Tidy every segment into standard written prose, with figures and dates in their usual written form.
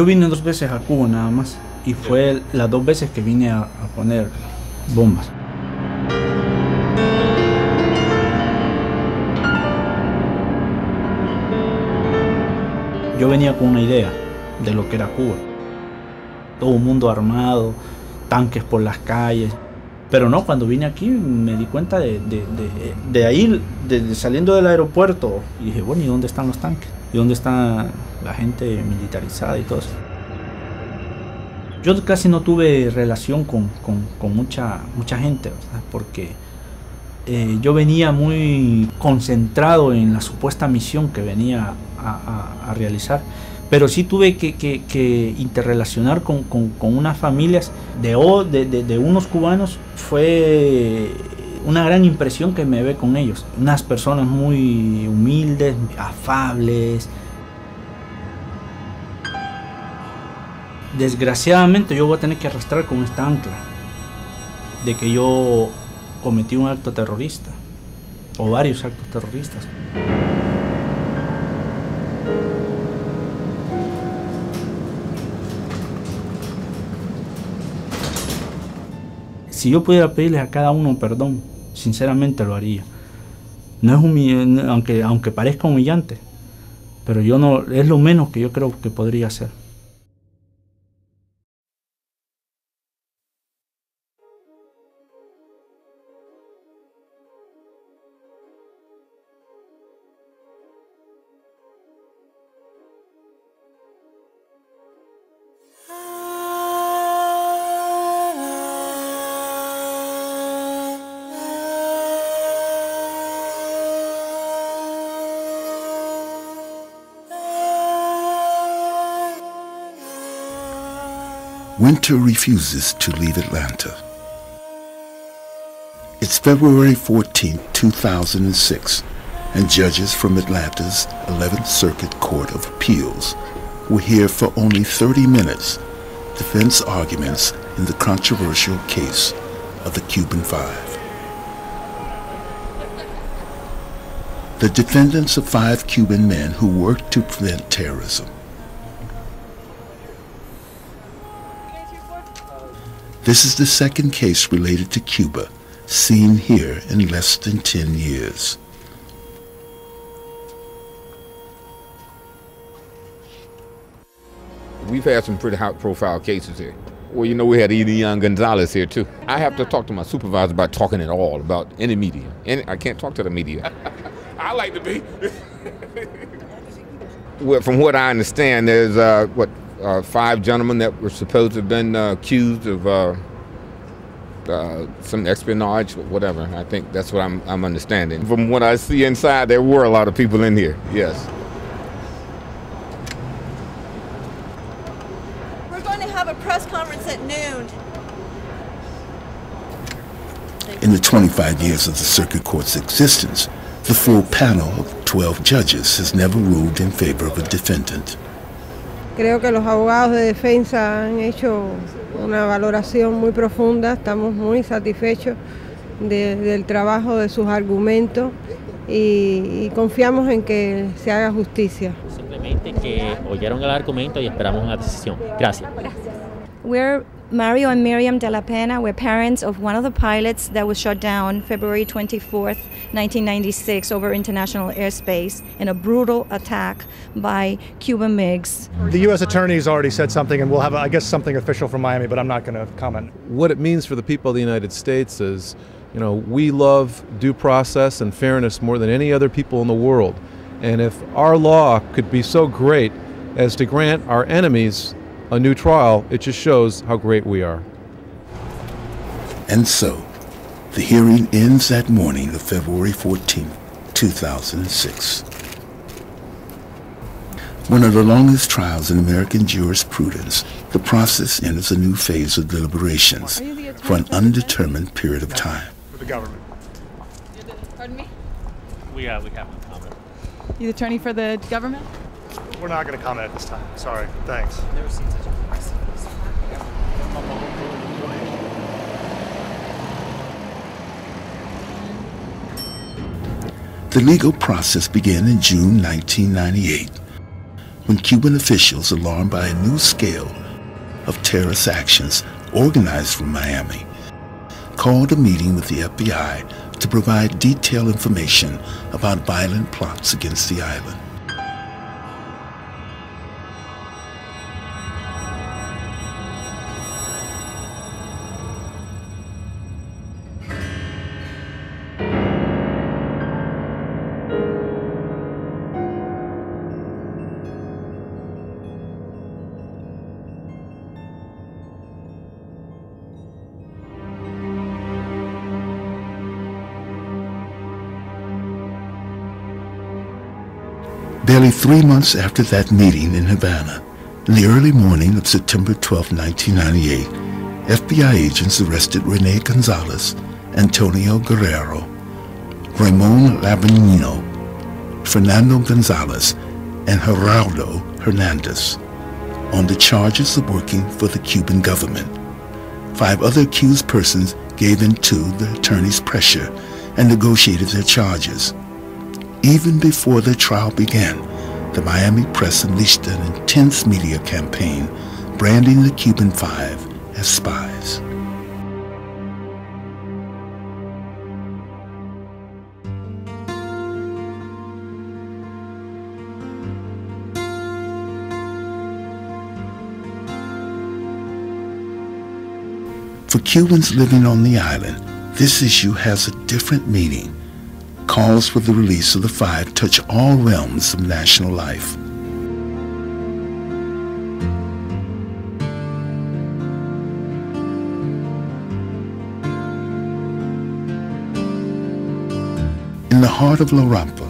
Yo vine 2 veces a Cuba nada más, y fue las 2 veces que vine a poner bombas. Yo venía con una idea de lo que era Cuba. Todo un mundo armado, tanques por las calles. Pero no, cuando vine aquí me di cuenta de ahí, saliendo del aeropuerto, y dije, bueno, ¿y dónde están los tanques? ¿Y dónde está la gente militarizada y todo eso? Yo casi no tuve relación con mucha gente, ¿verdad? Porque yo venía muy concentrado en la supuesta misión que venía a realizar, pero sí tuve que interrelacionar con unas familias de unos cubanos. Fue una gran impresión que me ve con ellos, unas personas muy humildes, afables. Desgraciadamente yo voy a tener que arrastrar con esta ancla de que yo cometí un acto terrorista o varios actos terroristas. Si yo pudiera pedirles a cada uno perdón, sinceramente lo haría. No es aunque parezca humillante, pero yo no, es lo menos que yo creo que podría hacer. Winter refuses to leave Atlanta. It's February 14, 2006, and judges from Atlanta's 11th Circuit Court of Appeals were here for only 30 minutes, defense arguments in the controversial case of the Cuban Five. The defendants are 5 Cuban men who worked to prevent terrorism. This is the second case related to Cuba seen here in less than 10 years. We've had some pretty high-profile cases here. Well, you know, we had Elian Gonzalez here, too. I have to talk to my supervisor about talking at all, about any media. I can't talk to the media. I like to be. Well, from what I understand, there's, 5 gentlemen that were supposed to have been accused of some espionage, whatever. I think that's what I'm understanding. From what I see inside, there were a lot of people in here, yes. We're going to have a press conference at noon. In the 25 years of the Circuit Court's existence, the full panel of 12 judges has never ruled in favor of a defendant. Creo que los abogados de defensa han hecho una valoración muy profunda. Estamos muy satisfechos del trabajo de sus argumentos y confiamos en que se haga justicia. Simplemente que oyeron el argumento y esperamos una decisión. Gracias. We're Mario and Miriam de la Pena. We're parents of one of the pilots that was shot down February 24th, 1996 over international airspace in a brutal attack by Cuban MiGs. The U.S. Attorney's already said something, and we'll have, I guess, something official from Miami, but I'm not going to comment. What it means for the people of the United States is, you know, we love due process and fairness more than any other people in the world. And if our law could be so great as to grant our enemies a new trial, it just shows how great we are. And so, the hearing ends that morning of February 14, 2006. One of the longest trials in American jurisprudence, the process enters a new phase of deliberations for an undetermined period of time. For the government. Pardon me? We have no comment. You the attorney for the government? We're not going to comment at this time. Sorry. Thanks. Never seen such a price. The legal process began in June 1998. when Cuban officials, alarmed by a new scale of terrorist actions organized from Miami, called a meeting with the FBI to provide detailed information about violent plots against the island. Barely 3 months after that meeting in Havana, in the early morning of September 12, 1998, FBI agents arrested Rene Gonzalez, Antonio Guerrero, Ramon Labanino, Fernando Gonzalez, and Geraldo Hernandez on the charges of working for the Cuban government. 5 other accused persons gave in to the attorney's pressure and negotiated their charges. Even before the trial began, the Miami press unleashed an intense media campaign branding the Cuban Five as spies. For Cubans living on the island, this issue has a different meaning. Calls for the release of the Five touch all realms of national life. In the heart of La Rampa,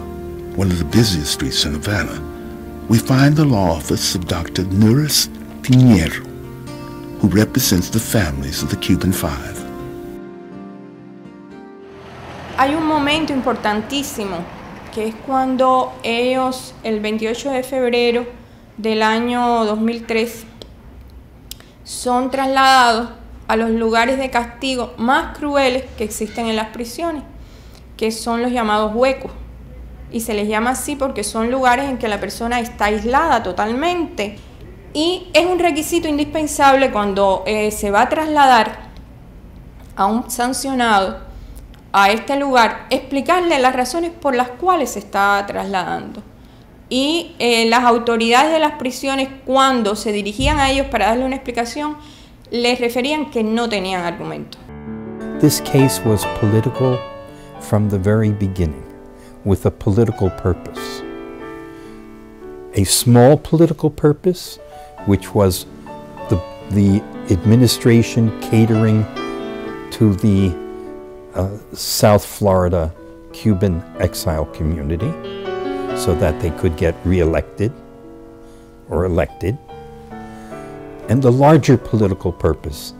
one of the busiest streets in Havana, we find the law office of Dr. Nuris Pinheiro, who represents the families of the Cuban Five. Hay un momento importantísimo, que es cuando ellos, el 28 de febrero del año 2003, son trasladados a los lugares de castigo más crueles que existen en las prisiones, que son los llamados huecos. Y se les llama así porque son lugares en que la persona está aislada totalmente. Y es un requisito indispensable cuando se va a trasladar a un sancionado a este lugar, explicarle las razones por las cuales se está trasladando. Y las autoridades de las prisiones, cuando se dirigían a ellos para darle una explicación, les referían que no tenían argumento. This case was political from the very beginning, with a political purpose. A small political purpose, which was the administration catering to the South Florida Cuban exile community so that they could get re-elected or elected. And the larger political purpose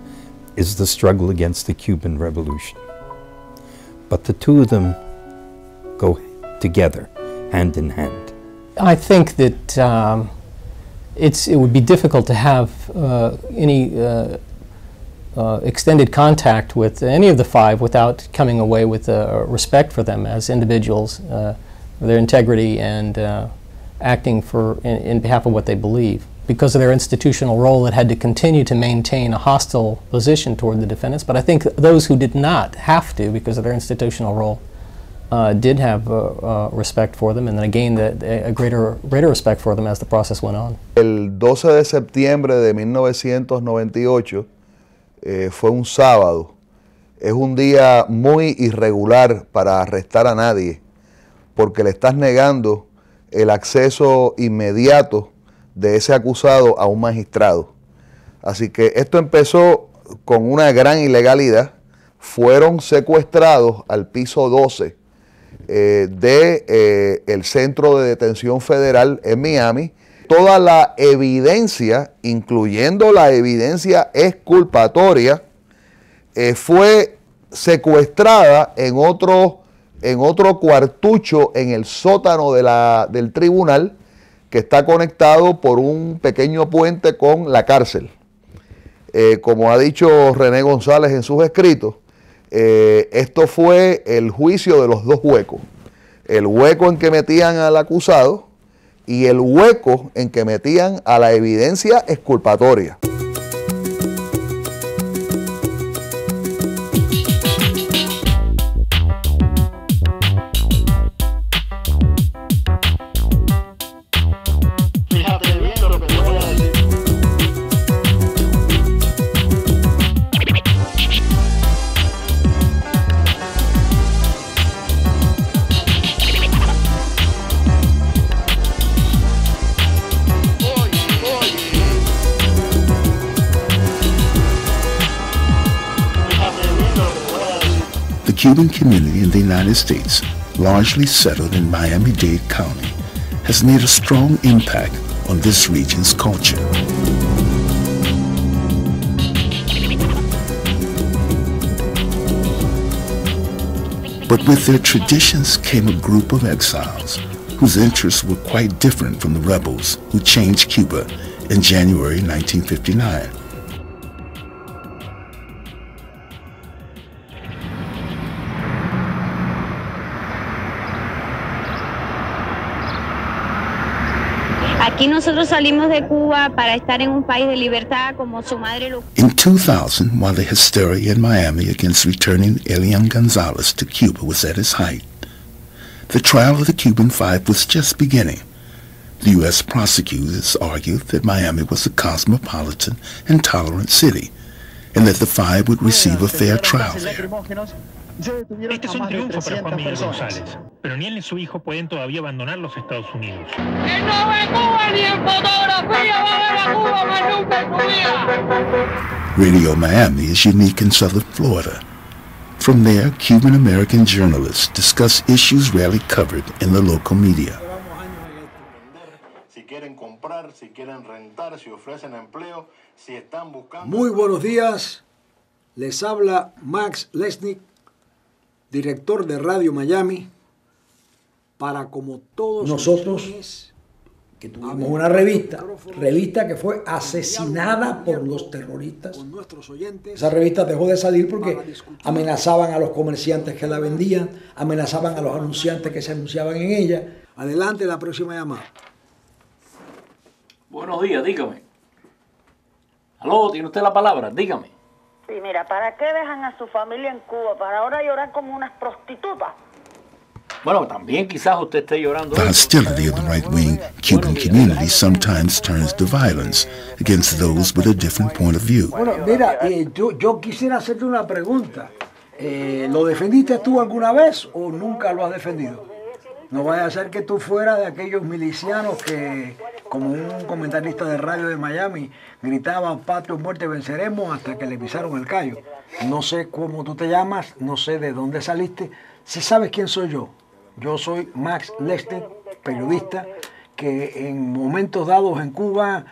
is the struggle against the Cuban Revolution. But the two of them go together, hand in hand. I think that it would be difficult to have any extended contact with any of the five without coming away with respect for them as individuals, their integrity, and acting in behalf of what they believe. Because of their institutional role, it had to continue to maintain a hostile position toward the defendants, but I think those who did not have to, because of their institutional role, did have respect for them, and then gained a greater respect for them as the process went on. El 12 de septiembre de 1998 fue un sábado. Es un día muy irregular para arrestar a nadie, porque le estás negando el acceso inmediato de ese acusado a un magistrado. Así que esto empezó con una gran ilegalidad. Fueron secuestrados al piso 12 del Centro de Detención Federal en Miami. Toda la evidencia, incluyendo la evidencia exculpatoria, fue secuestrada en otro cuartucho en el sótano del tribunal, que está conectado por un pequeño puente con la cárcel. Como ha dicho René González en sus escritos, esto fue el juicio de los dos huecos. El hueco en que metían al acusado y el hueco en que metían a la evidencia exculpatoria. The Cuban community in the United States, largely settled in Miami-Dade County, has made a strong impact on this region's culture. But with their traditions came a group of exiles whose interests were quite different from the rebels who changed Cuba in January 1959. Aquí nosotros salimos de Cuba para estar en un país de libertad como su madre lo... In 2000, while the hysteria in Miami against returning Elian Gonzalez to Cuba was at its height, the trial of the Cuban Five was just beginning. The U.S. prosecutors argued that Miami was a cosmopolitan and tolerant city, and that the Five would receive a fair trial there. Este es un triunfo para Juan Miguel González, pero ni él ni su hijo pueden todavía abandonar los Estados Unidos. ¡Que no ve Cuba ni en fotografía va a ver a Cuba más nunca en su vida! Radio Miami is unique in southern Florida. From there, Cuban-American journalists discuss issues rarely covered in the local media. Muy buenos días, les habla Max Lesnick, director de Radio Miami, para como todos nosotros que tuvimos una revista que fue asesinada por los terroristas. Esa revista dejó de salir porque amenazaban a los comerciantes que la vendían, amenazaban a los anunciantes que se anunciaban en ella. Adelante, la próxima llamada. Buenos días, dígame. Aló, ¿tiene usted la palabra? Dígame. Sí, mira, ¿para qué dejan a su familia en Cuba? ¿Para ahora llorar como unas prostitutas? Bueno, también quizás usted esté llorando. The hostility of the right-wing Cuban community sometimes turns to violence against those with a different point of view. Bueno, mira, yo quisiera hacerte una pregunta. ¿Lo defendiste tú alguna vez o nunca lo has defendido? No vaya a ser que tú fueras de aquellos milicianos que, como un comentarista de radio de Miami, gritaban patria o muerte venceremos hasta que le pisaron el callo. No sé cómo tú te llamas, no sé de dónde saliste. Si sabes quién soy yo. Yo soy Max Lesnick, periodista, que en momentos dados en Cuba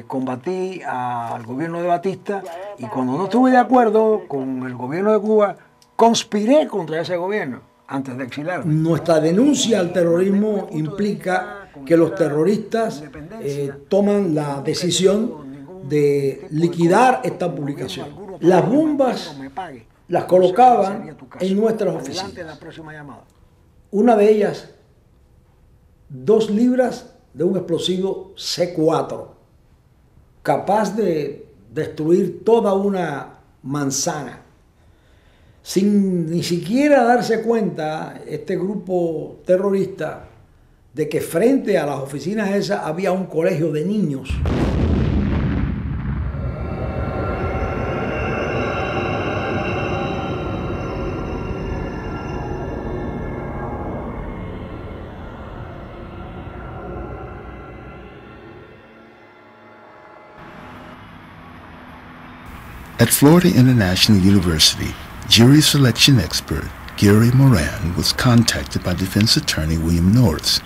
combatí al gobierno de Batista y cuando no estuve de acuerdo con el gobierno de Cuba, conspiré contra ese gobierno antes de exilarme. Nuestra denuncia al terrorismo implica que los terroristas toman la decisión de liquidar esta publicación. Las bombas las colocaban en nuestras oficinas. Una de ellas, 2 libras de un explosivo C4, capaz de destruir toda una manzana. Sin ni siquiera darse cuenta este grupo terrorista de que frente a las oficinas esas había un colegio de niños. At Florida International University, jury selection expert Gary Moran was contacted by defense attorney William Norris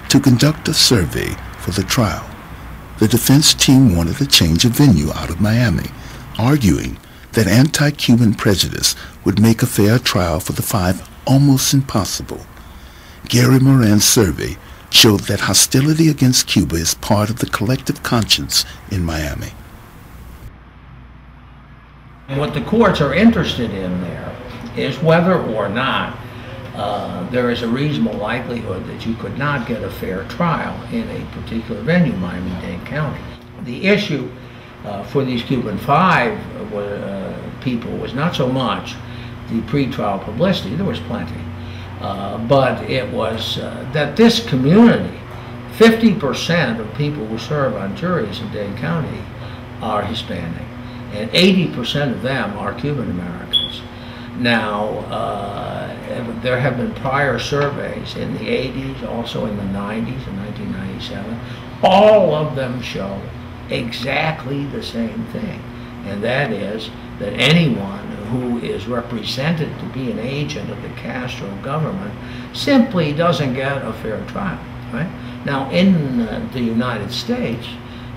to conduct a survey for the trial. The defense team wanted a change of venue out of Miami, arguing that anti-Cuban prejudice would make a fair trial for the Five almost impossible. Gary Moran's survey showed that hostility against Cuba is part of the collective conscience in Miami. What the courts are interested in there is whether or not there is a reasonable likelihood that you could not get a fair trial in a particular venue, Miami-Dade County. The issue for these Cuban 5 people was not so much the pretrial publicity, there was plenty, but it was that this community, 50% of people who serve on juries in Dade County are Hispanic, and 80% of them are Cuban Americans. Now, there have been prior surveys in the 80s, also in the 90s, in 1997. All of them show exactly the same thing, and that is that anyone who is represented to be an agent of the Castro government simply doesn't get a fair trial, right? Now, in the United States,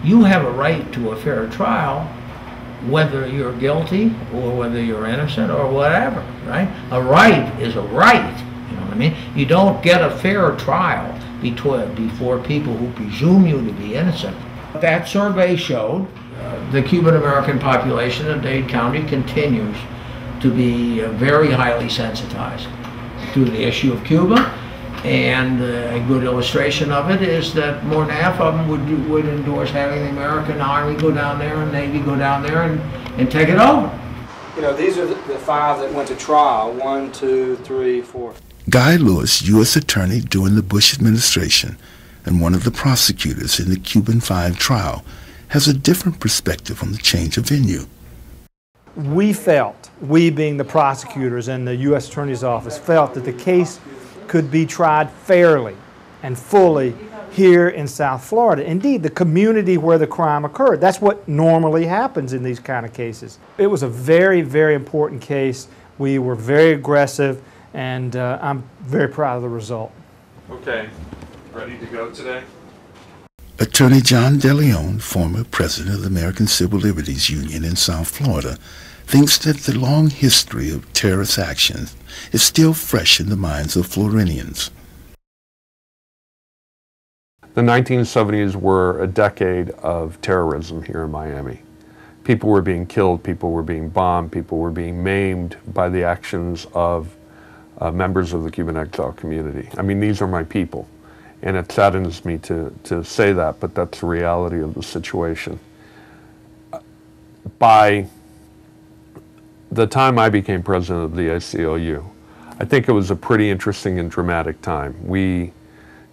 you have a right to a fair trial whether you're guilty or whether you're innocent or whatever, right? A right is a right, you know what I mean? You don't get a fair trial before people who presume you to be innocent. That survey showed the Cuban American population of Dade County continues to be very highly sensitized to the issue of Cuba, and a good illustration of it is that more than half of them would endorse having the American Army go down there and Navy go down there and take it over. You know, these are the 5 that went to trial, 1, 2, 3, 4. Guy Lewis, U.S. Attorney during the Bush administration and one of the prosecutors in the Cuban 5 trial, has a different perspective on the change of venue. We felt, we being the prosecutors and the U.S. Attorney's Office, felt that the case could be tried fairly and fully here in South Florida. Indeed, the community where the crime occurred. That's what normally happens in these kind of cases. It was a very, very important case. We were very aggressive, and I'm very proud of the result. Okay, ready to go today? Attorney John DeLeon, former president of the American Civil Liberties Union in South Florida, thinks that the long history of terrorist actions is still fresh in the minds of Floridians. The 1970s were a decade of terrorism here in Miami. People were being killed, people were being bombed, people were being maimed by the actions of members of the Cuban exile community. I mean, these are my people, and it saddens me to say that, but that's the reality of the situation. By the time I became president of the ACLU, I think it was a pretty interesting and dramatic time.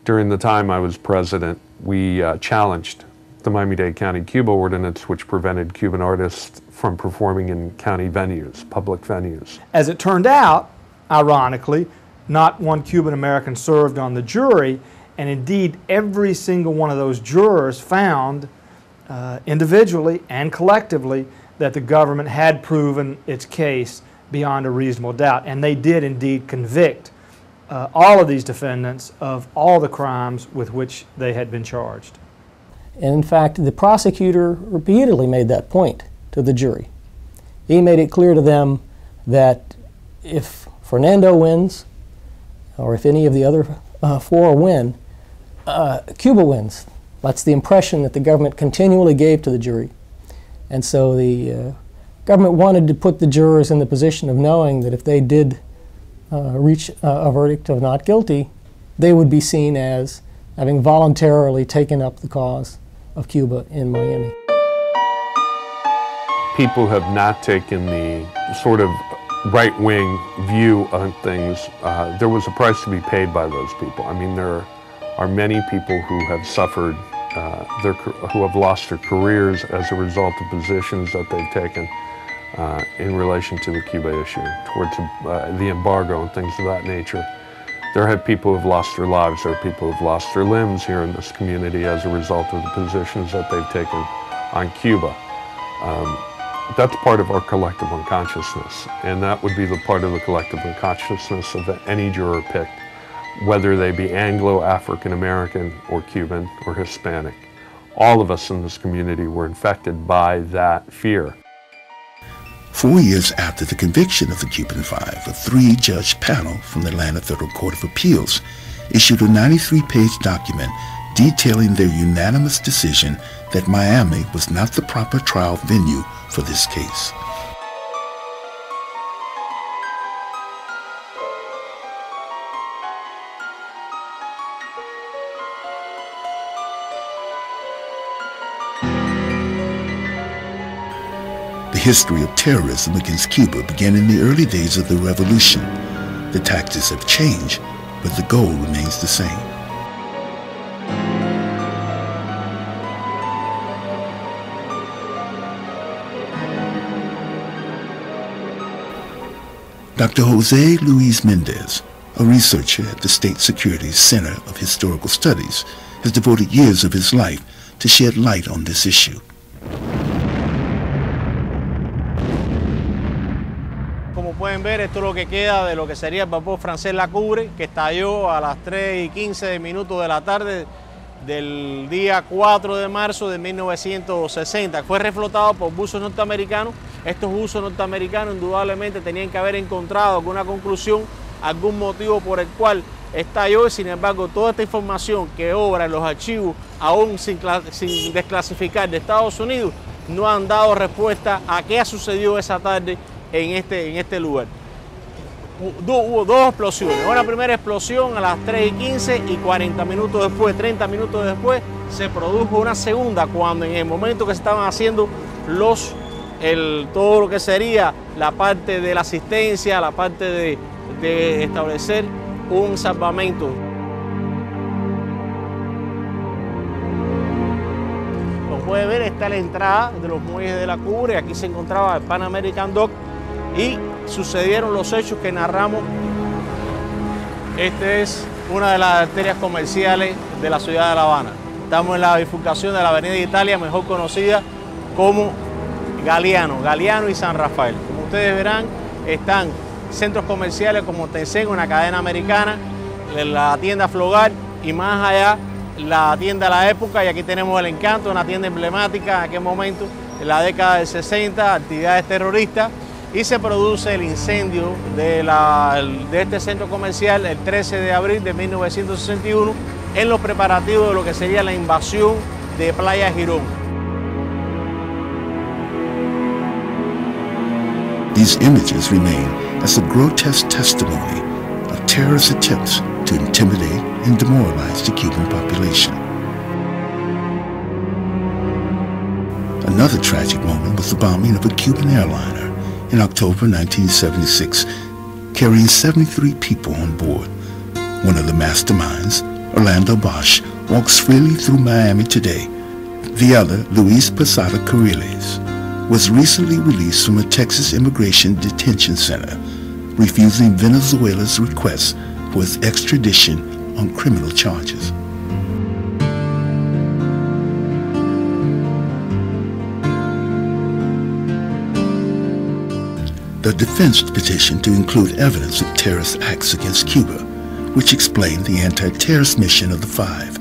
During the time I was president, we challenged the Miami-Dade County Cuba Ordinance, which prevented Cuban artists from performing in county venues, public venues. As it turned out, ironically, not one Cuban American served on the jury, and indeed every single one of those jurors found individually and collectively that the government had proven its case beyond a reasonable doubt, and they did indeed convict all of these defendants of all the crimes with which they had been charged. And in fact, the prosecutor repeatedly made that point to the jury. He made it clear to them that if Fernando wins, or if any of the other 4 win, Cuba wins. That's the impression that the government continually gave to the jury. And so the government wanted to put the jurors in the position of knowing that if they did reach a verdict of not guilty, they would be seen as having voluntarily taken up the cause of Cuba in Miami. People have not taken the sort of right-wing view on things. There was a price to be paid by those people. I mean, there are many people who have suffered, who have lost their careers as a result of positions that they've taken in relation to the Cuba issue, towards the embargo and things of that nature. There have people who have lost their lives. There are people who have lost their limbs here in this community as a result of the positions that they've taken on Cuba. That's part of our collective unconsciousness, and that would be the part of the collective unconsciousness of any juror picked, whether they be Anglo, African American, or Cuban, or Hispanic. All of us in this community were infected by that fear. 4 years after the conviction of the Cuban Five, a 3-judge panel from the Atlanta Federal Court of Appeals issued a 93-page document detailing their unanimous decision that Miami was not the proper trial venue for this case. history of terrorism against Cuba began in the early days of the revolution. The tactics have changed, but the goal remains the same. Dr. Jose Luis Mendez, a researcher at the State Security's Center of Historical Studies, has devoted years of his life to shed light on this issue. Como pueden ver, esto es lo que queda de lo que sería el vapor francés La Coubre, que estalló a las 3:15 de la tarde del día 4 de marzo de 1960. Fue reflotado por buzos norteamericanos. Estos buzos norteamericanos indudablemente tenían que haber encontrado alguna conclusión, algún motivo por el cual estalló, y sin embargo toda esta información que obra en los archivos, aún sin desclasificar, de Estados Unidos, no han dado respuesta a qué ha sucedido esa tarde en este lugar. Hubo dos explosiones. Una primera explosión a las 3:15 y 40 minutos después, 30 minutos después, se produjo una segunda, cuando en el momento que se estaban haciendo todo lo que sería la parte de la asistencia, la parte de establecer un salvamento. Como puede ver, está la entrada de los muelles de La Coubre. Aquí se encontraba el Pan American Dock y sucedieron los hechos que narramos. Esta es una de las arterias comerciales de la ciudad de La Habana. Estamos en la bifurcación de la Avenida Italia, mejor conocida como Galeano y San Rafael. Como ustedes verán, están centros comerciales como Tencent, una cadena americana, la tienda Flogar y más allá la tienda La Época, y aquí tenemos El Encanto, una tienda emblemática en aquel momento, en la década del 60, actividades terroristas, y se produce el incendio de este centro comercial el 13 de abril de 1961 en los preparativos de lo que sería la invasión de Playa Girón. These images remain as a grotesque testimony of terrorist attempts to intimidate and demoralize the Cuban population. Another tragic moment was the bombing of a Cuban airliner in October 1976, carrying 73 people on board. One of the masterminds, Orlando Bosch, walks freely through Miami today. The other, Luis Posada Carriles, was recently released from a Texas immigration detention center, refusing Venezuela's request for his extradition on criminal charges. The defense petitioned to include evidence of terrorist acts against Cuba, which explained the anti-terrorist mission of the Five.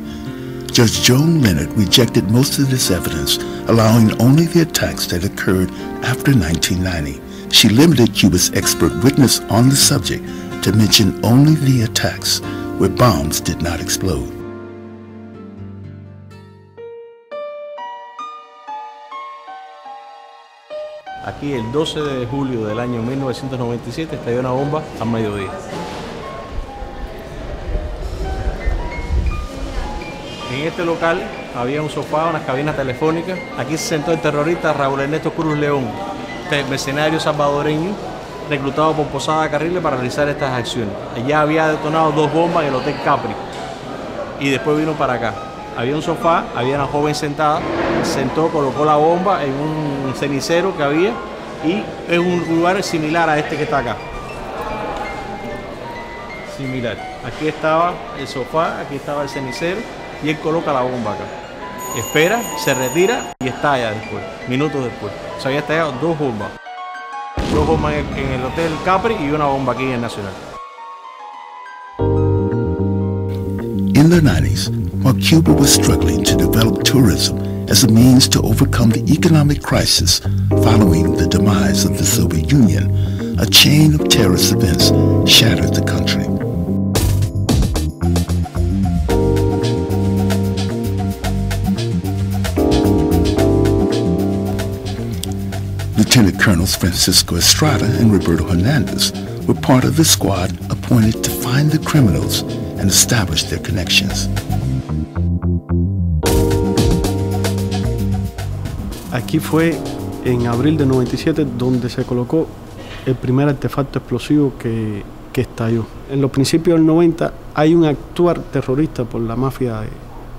Judge Joan Leonard rejected most of this evidence, allowing only the attacks that occurred after 1990. She limited Cuba's expert witness on the subject to mention only the attacks where bombs did not explode. Aquí el 12 de julio del año 1997 estalló una bomba a mediodía. En este local había un sofá, unas cabinas telefónicas. Aquí se sentó el terrorista Raúl Ernesto Cruz León, mercenario salvadoreño, reclutado por Posada Carriles para realizar estas acciones. Allá había detonado 2 bombas en el Hotel Capri y después vino para acá. Había un sofá, había una joven sentada, sentó, colocó la bomba en un cenicero que había, y es un lugar similar a este que está acá. Similar. Aquí estaba el sofá, aquí estaba el cenicero, y él coloca la bomba acá. Espera, se retira y estalla después, minutos después. O sea, había estallado 2 bombas. 2 bombas en el Hotel Capri y una bomba aquí en el Nacional. In the 90s, while Cuba was struggling to develop tourism as a means to overcome the economic crisis following the demise of the Soviet Union, a chain of terrorist events shattered the country. Lieutenant Colonels Francisco Estrada and Roberto Hernandez were part of the squad appointed to find the criminals and establish their connections. Aquí fue en abril del 97, donde se colocó el primer artefacto explosivo que estalló. En los principios del 90 hay un actuar terrorista por la mafia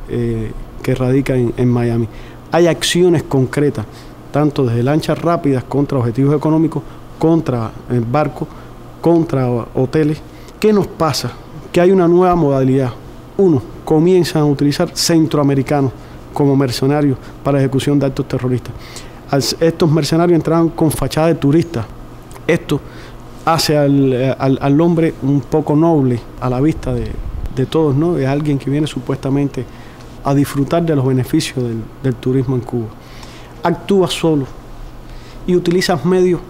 que radica en Miami. Hay acciones concretas, tanto desde lanchas rápidas contra objetivos económicos, contra barcos, contra hoteles. ¿Qué nos pasa? Que hay una nueva modalidad. Uno, comienzan a utilizar centroamericanos como mercenarios para ejecución de actos terroristas. Estos mercenarios entraban con fachada de turistas. Esto hace al hombre un poco noble a la vista de todos, ¿no? Es alguien que viene supuestamente a disfrutar de los beneficios del turismo en Cuba. Actúa solo y utiliza medios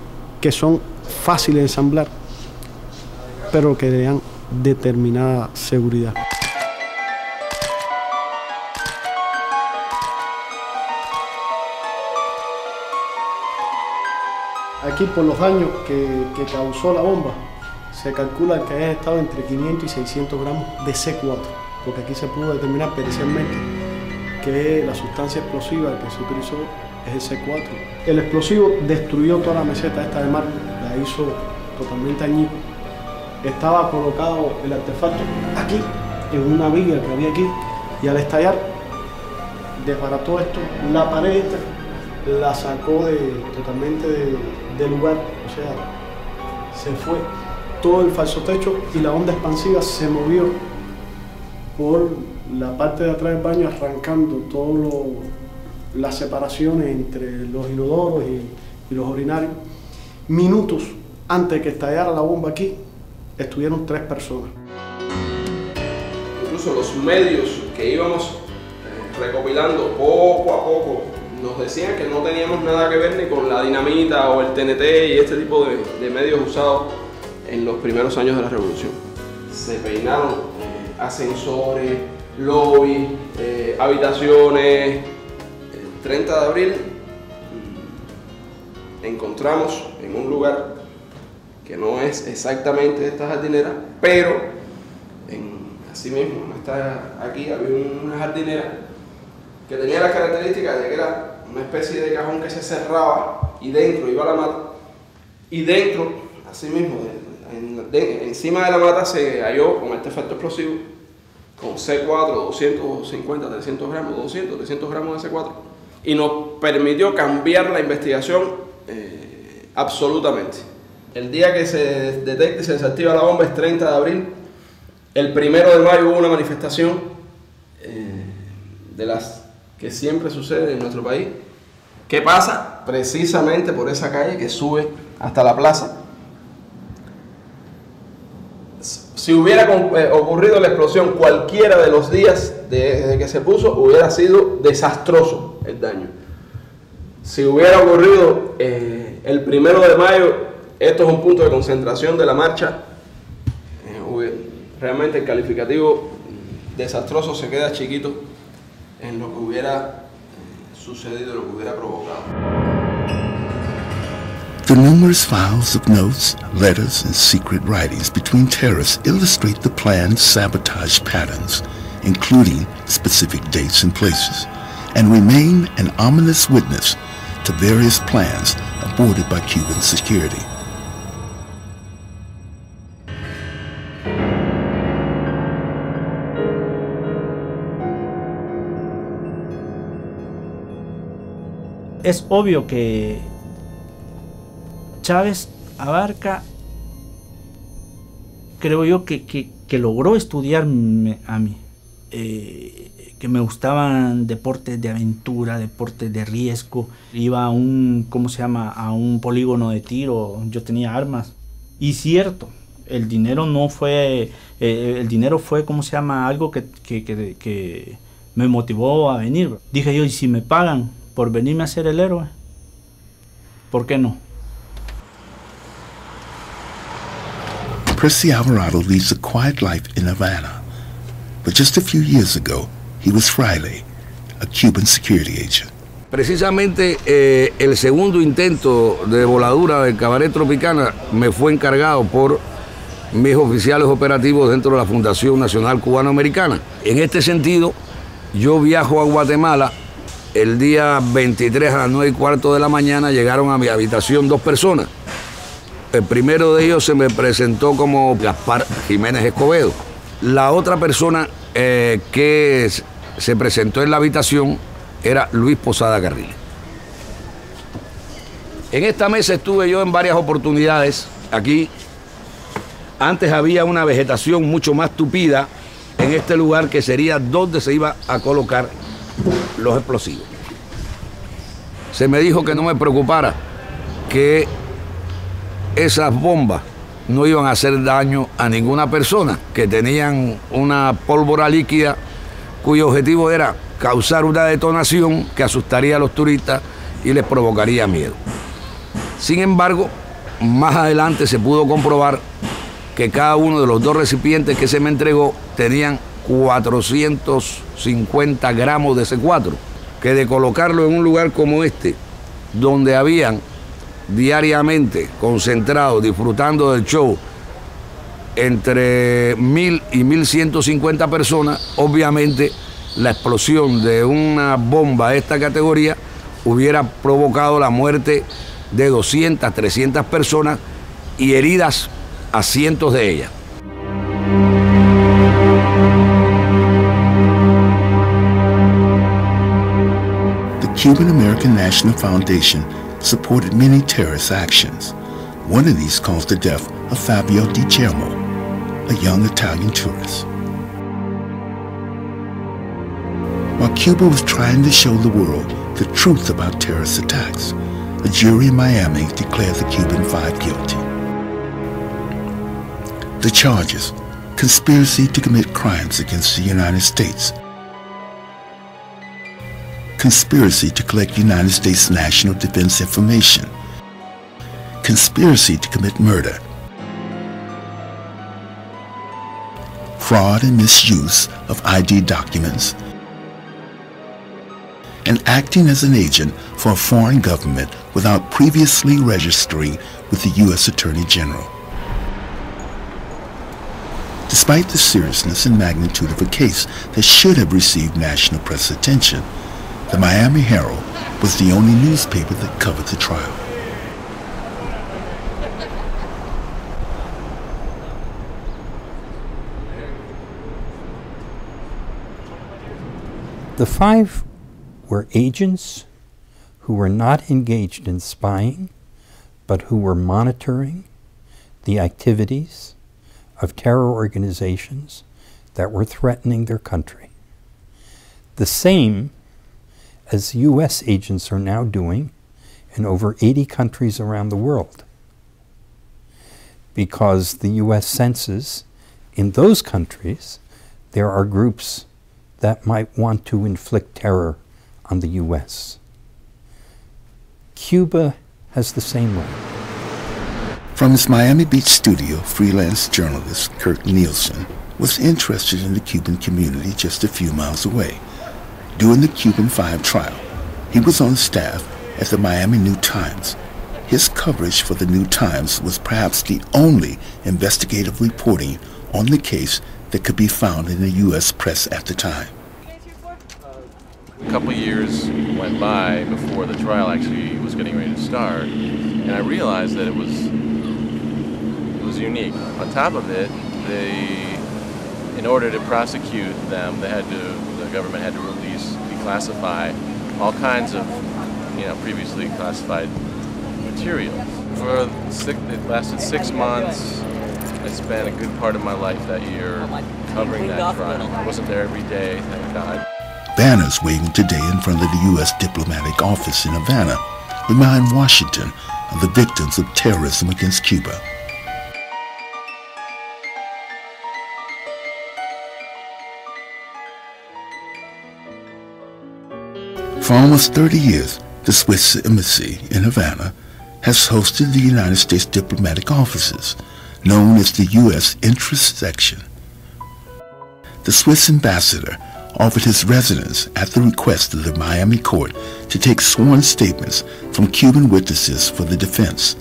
que son fáciles de ensamblar, pero que le dan determinada seguridad. Aquí, por los daños que causó la bomba, se calcula que hayan estado entre 500 y 600 gramos de C4, porque aquí se pudo determinar pericialmente que la sustancia explosiva que se utilizó es el C4. El explosivo destruyó toda la meseta esta de mármol, la hizo totalmente añicos. Estaba colocado el artefacto aquí, en una viga que había aquí, y al estallar desbarató esto, la pared esta la sacó totalmente del lugar, o sea, se fue todo el falso techo y la onda expansiva se movió por la parte de atrás del baño, arrancando todas las separaciones entre los inodoros y los urinarios. Minutos antes de que estallara la bomba aquí, estuvieron 3 personas. Incluso los medios que íbamos recopilando poco a poco nos decían que no teníamos nada que ver ni con la dinamita o el TNT y este tipo de medios usados en los primeros años de la revolución. Se peinaron ascensores, lobbies, habitaciones. El 30 de abril encontramos en un lugar que no es exactamente esta jardinera, pero así mismo, no está aquí, había una jardinera que tenía las características de que era una especie de cajón que se cerraba y dentro iba la mata, y dentro, así mismo, encima de la mata se halló con este efecto explosivo, con C4, 250, 300 gramos, 200, 300 gramos de C4, y nos permitió cambiar la investigación absolutamente. El día que se detecta y se desactiva la bomba es 30 de abril. El 1 de mayo hubo una manifestación de las que siempre sucede en nuestro país, que pasa precisamente por esa calle que sube hasta la plaza. Si hubiera ocurrido la explosión cualquiera de los días desde que se puso, hubiera sido desastroso el daño. Si hubiera ocurrido el 1 de mayo, esto es un punto de concentración de la marcha. Realmente el calificativo desastroso se queda chiquito en lo que hubiera sucedido, lo que hubiera provocado. The numerous files of notes, letters, and secret writings between terrorists illustrate the planned sabotage patterns, including specific dates and places, and remain an ominous witness to various plans aborted by Cuban security. Es obvio que Chávez abarca, creo yo, que logró estudiarme a mí, que me gustaban deportes de aventura, deportes de riesgo. Iba a un, a un polígono de tiro, yo tenía armas. Y cierto, el dinero no fue, el dinero fue, algo que me motivó a venir. Dije yo, ¿y si me pagan por venirme a ser el héroe? ¿Por qué no? Percy Alvarado leads a quiet life in Havana, but just a few years ago, he was Fraile, a Cuban security agent. Precisamente el segundo intento de voladura del Cabaret Tropicana me fue encargado por mis oficiales operativos dentro de la Fundación Nacional Cubano-Americana. En este sentido, yo viajo a Guatemala el día 23 a las 9:15 de la mañana llegaron a mi habitación 2 personas. El primero de ellos se me presentó como Gaspar Jiménez Escobedo. La otra persona que se presentó en la habitación era Luis Posada Carril. En esta mesa estuve yo en varias oportunidades. Aquí antes había una vegetación mucho más tupida en este lugar, que sería donde se iba a colocar los explosivos. Se me dijo que no me preocupara, que esas bombas no iban a hacer daño a ninguna persona, que tenían una pólvora líquida cuyo objetivo era causar una detonación que asustaría a los turistas y les provocaría miedo. Sin embargo, más adelante se pudo comprobar que cada uno de los 2 recipientes que se me entregó tenían 450 gramos de C4, que de colocarlo en un lugar como este, donde habían diariamente concentrados, disfrutando del show, entre 1000 y 1150 personas, obviamente la explosión de una bomba de esta categoría hubiera provocado la muerte de 200, 300 personas y heridas a cientos de ellas. The Cuban American National Foundation supported many terrorist actions. One of these caused the death of Fabio Di Cermo, a young Italian tourist. While Cuba was trying to show the world the truth about terrorist attacks, a jury in Miami declared the Cuban Five guilty. The charges: conspiracy to commit crimes against the United States, conspiracy to collect United States national defense information, conspiracy to commit murder, fraud and misuse of ID documents, and acting as an agent for a foreign government without previously registering with the U.S. Attorney General. Despite the seriousness and magnitude of a case that should have received national press attention, the Miami Herald was the only newspaper that covered the trial. The 5 were agents who were not engaged in spying, but who were monitoring the activities of terror organizations that were threatening their country. The same as U.S. agents are now doing in over 80 countries around the world, because the U.S. senses in those countries there are groups that might want to inflict terror on the U.S. Cuba has the same right. From his Miami Beach studio, freelance journalist Kirk Nielsen was interested in the Cuban community just a few miles away. During the Cuban 5 trial, he was on staff at the Miami New Times. His coverage for the New Times was perhaps the only investigative reporting on the case that could be found in the U.S. press at the time. A couple years went by before the trial actually was getting ready to start, and I realized that it was unique. On top of it, in order to prosecute them, the government had to declassify all kinds of, previously classified material. It lasted 6 months. I spent a good part of my life that year covering that trial. I wasn't there every day, thank God. Banners waving today in front of the U.S. diplomatic office in Havana remind Washington of the victims of terrorism against Cuba. For almost 30 years, the Swiss Embassy in Havana has hosted the United States diplomatic offices, known as the U.S. Interest Section. The Swiss ambassador offered his residence at the request of the Miami court to take sworn statements from Cuban witnesses for the defense.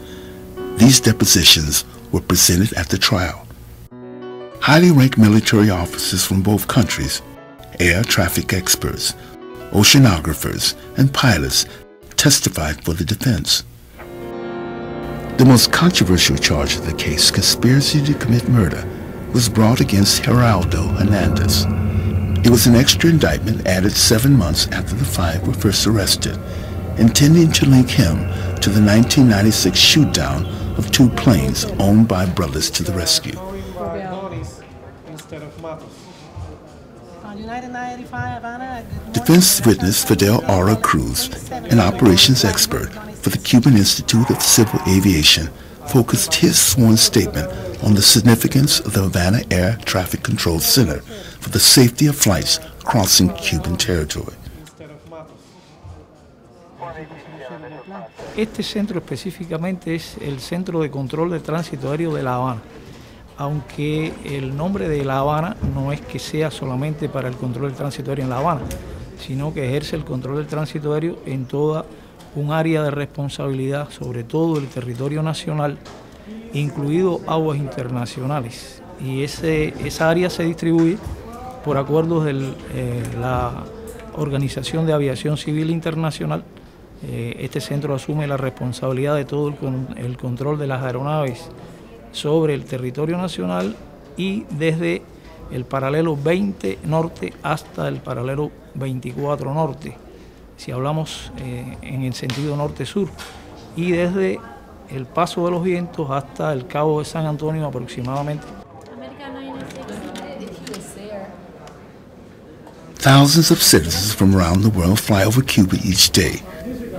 These depositions were presented at the trial. Highly ranked military officers from both countries, air traffic experts, oceanographers, and pilots testified for the defense. The most controversial charge of the case, conspiracy to commit murder, was brought against Geraldo Hernandez. It was an extra indictment added 7 months after the five were first arrested, intending to link him to the 1996 shoot-down of two planes owned by Brothers to the Rescue. Defense witness Fidel Aura Cruz, an operations expert for the Cuban Institute of Civil Aviation, focused his sworn statement on the significance of the Havana Air Traffic Control Center for the safety of flights crossing Cuban territory. Este centro específicamente es el Centro de Control de Tránsito Aéreo de La Habana, aunque el nombre de La Habana no es que sea solamente para el control del tránsito aéreo en La Habana, sino que ejerce el control del tránsito aéreo en toda un área de responsabilidad, sobre todo el territorio nacional, incluido aguas internacionales. Y esa área se distribuye por acuerdos de la Organización de Aviación Civil Internacional. Este centro asume la responsabilidad de todo el control de las aeronaves sobre el territorio nacional y desde el paralelo 20 norte hasta el paralelo 24 norte, si hablamos en el sentido norte-sur, y desde el paso de los vientos hasta el Cabo de San Antonio aproximadamente. Thousands of citizens from around the world fly over Cuba each day,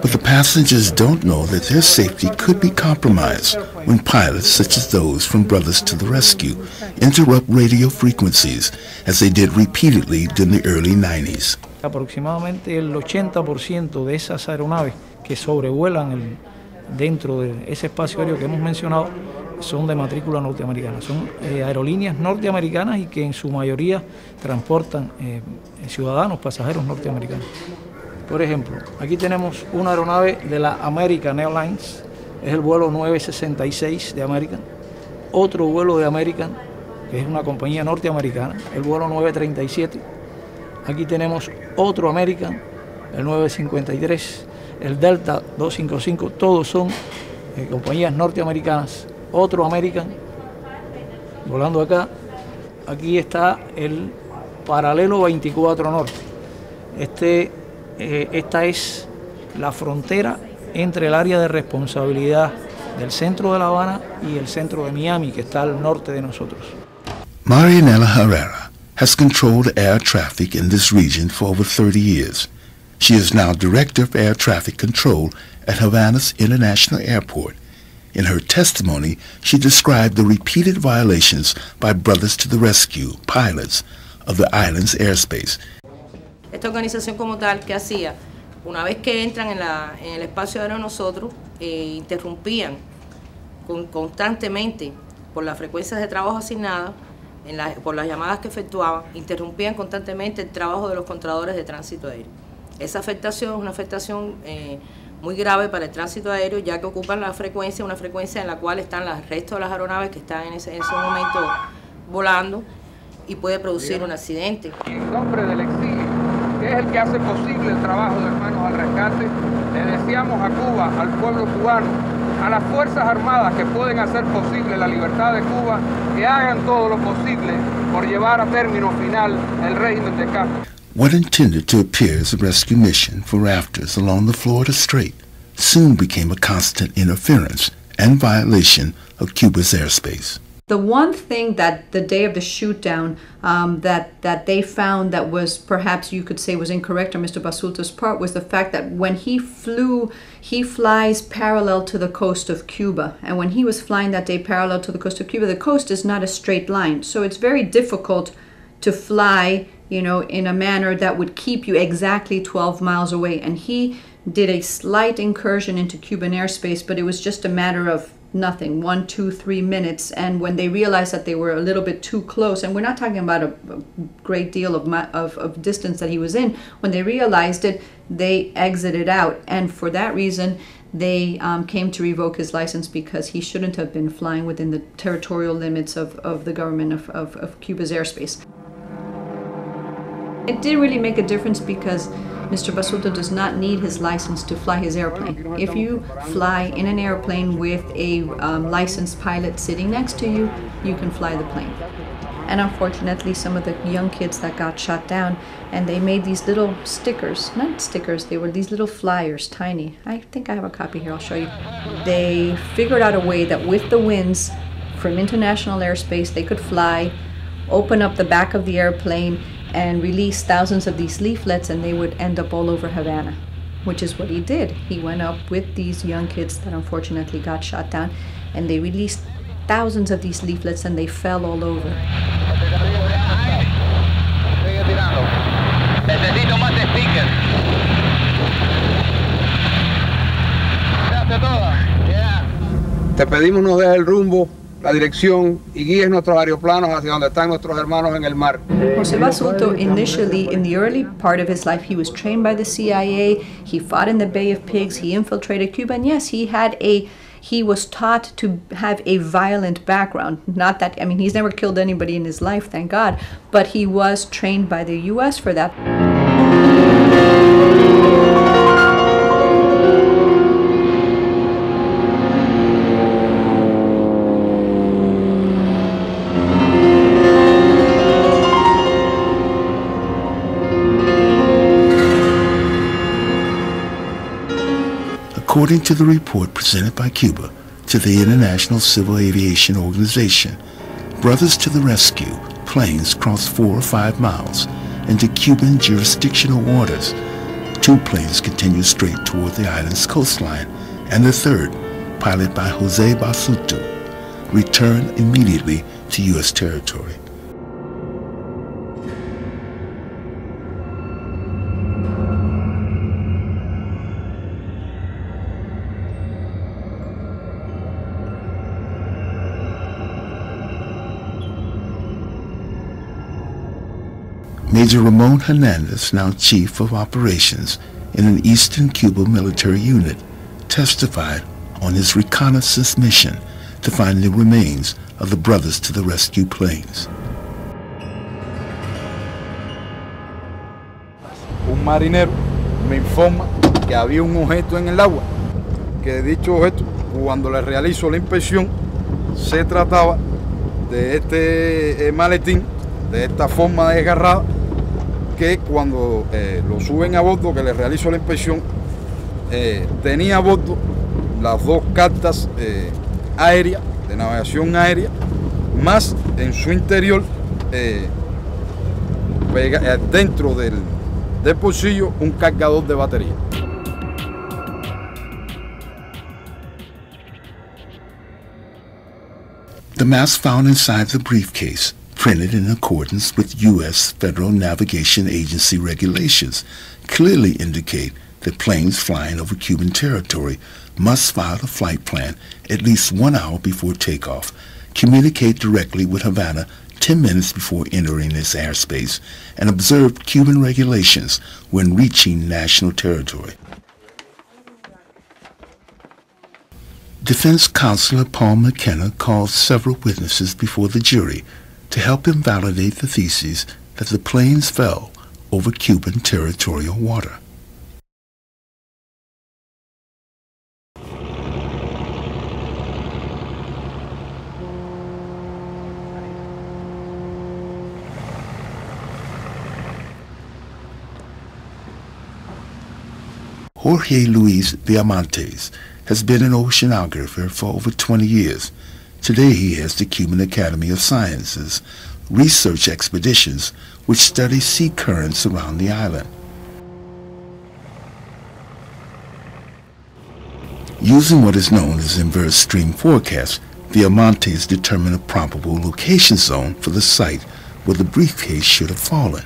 but the passengers don't know that their safety could be compromised when pilots such as those from Brothers to the Rescue interrupt radio frequencies, as they did repeatedly during the early 90s. Aproximadamente el 80% de esas aeronaves que sobrevuelan dentro de ese espacio aéreo que hemos mencionado son de matrícula norteamericana, son aerolíneas norteamericanas y que en su mayoría transportan ciudadanos, pasajeros norteamericanos. Por ejemplo, aquí tenemos una aeronave de la American Airlines, es el vuelo 966 de American, otro vuelo de American, que es una compañía norteamericana, el vuelo 937, aquí tenemos otro American, el 953, el Delta 255, todos son compañías norteamericanas, otro American, volando acá, aquí está el paralelo 24 norte, esta es la frontera entre el área de responsabilidad del centro de La Habana y el centro de Miami, que está al norte de nosotros. Marianela Herrera has controlled air traffic in this region for over 30 years. She is now Director of Air Traffic Control at Havana's International Airport. In her testimony, she described the repeated violations by Brothers to the Rescue pilots of the island's airspace. Esta organización como tal, ¿qué hacía? Una vez que entran en el espacio aéreo de nosotros, interrumpían constantemente por las frecuencias de trabajo asignadas, por las llamadas que efectuaban, interrumpían constantemente el trabajo de los controladores de tránsito aéreo. Esa afectación es una afectación muy grave para el tránsito aéreo, ya que ocupan la frecuencia, una frecuencia en la cual están el resto de las aeronaves que están en ese momento volando y puede producir un accidente. En nombre del exilio, que es el que hace posible el trabajo de Hermanos al Rescate, le deseamos a Cuba, al pueblo cubano, a las Fuerzas Armadas que pueden hacer posible la libertad de Cuba, que hagan todo lo posible por llevar a término final el régimen de Castro. What intended to appear as a rescue mission for rafters along the Florida Strait soon became a constant interference and violation of Cuba's airspace. The one thing that the day of the shoot down that they found that was perhaps you could say was incorrect on Mr. Basulta's part was the fact that when he flew, he flies parallel to the coast of Cuba. And when he was flying that day parallel to the coast of Cuba, the coast is not a straight line. So it's very difficult to fly, you know, in a manner that would keep you exactly 12 miles away. And he did a slight incursion into Cuban airspace, but it was just a matter of nothing, 1, 2, 3 minutes. And when they realized that they were a little bit too close, and we're not talking about a great deal of distance that he was in, when they realized it, they exited out. And for that reason, they came to revoke his license because he shouldn't have been flying within the territorial limits of the government of Cuba's airspace. It did really make a difference because Mr. Basulto does not need his license to fly his airplane. If you fly in an airplane with a licensed pilot sitting next to you, you can fly the plane. And unfortunately, some of the young kids that got shot down, and they made these little stickers, not stickers, they were these little flyers, tiny. I think I have a copy here, I'll show you. They figured out a way that with the winds from international airspace, they could fly, open up the back of the airplane, and release thousands of these leaflets, and they would end up all over Havana, which is what he did. He went up with these young kids that unfortunately got shot down, and they released thousands of these leaflets, and they fell all over. Necesito más stickers. Te pedimos nos dejes el rumbo, la dirección y guíes nuestros aeroplanos hacia donde están nuestros hermanos en el mar. José Basulto, initially, in the early part of his life, he was trained by the CIA, he fought in the Bay of Pigs, he infiltrated Cuba, and yes, he was taught to have a violent background. Not that, I mean, he's never killed anybody in his life, thank God, but he was trained by the US for that. According to the report presented by Cuba to the International Civil Aviation Organization, Brothers to the Rescue planes crossed 4 or 5 miles into Cuban jurisdictional waters. 2 planes continued straight toward the island's coastline, and the third, piloted by Jose Basulto, returned immediately to U.S. territory. Major Ramon Hernandez, now Chief of Operations in an Eastern Cuba military unit, testified on his reconnaissance mission to find the remains of the Brothers to the Rescue planes. Un marinero me informa que había un objeto en el agua, que dicho objeto, cuando le realizo la inspección, se trataba de este maletín, de esta forma desgarrada, que cuando lo suben a bordo, que le realizo la inspección, tenía a bordo las 2 cartas aéreas, de navegación aérea, más en su interior, dentro del bolsillo, un cargador de batería. The maps found inside the briefcase, printed in accordance with U.S. Federal Navigation Agency regulations, clearly indicate that planes flying over Cuban territory must file a flight plan at least 1 hour before takeoff, communicate directly with Havana 10 minutes before entering its airspace, and observe Cuban regulations when reaching national territory. Defense Counselor Paul McKenna called several witnesses before the jury to help him validate the thesis that the planes fell over Cuban territorial water. Jorge Luis Diamantes has been an oceanographer for over 20 years. Today he heads the Cuban Academy of Sciences research expeditions which study sea currents around the island. Using what is known as inverse stream forecast, Diamantes determined a probable location zone for the site where the briefcase should have fallen.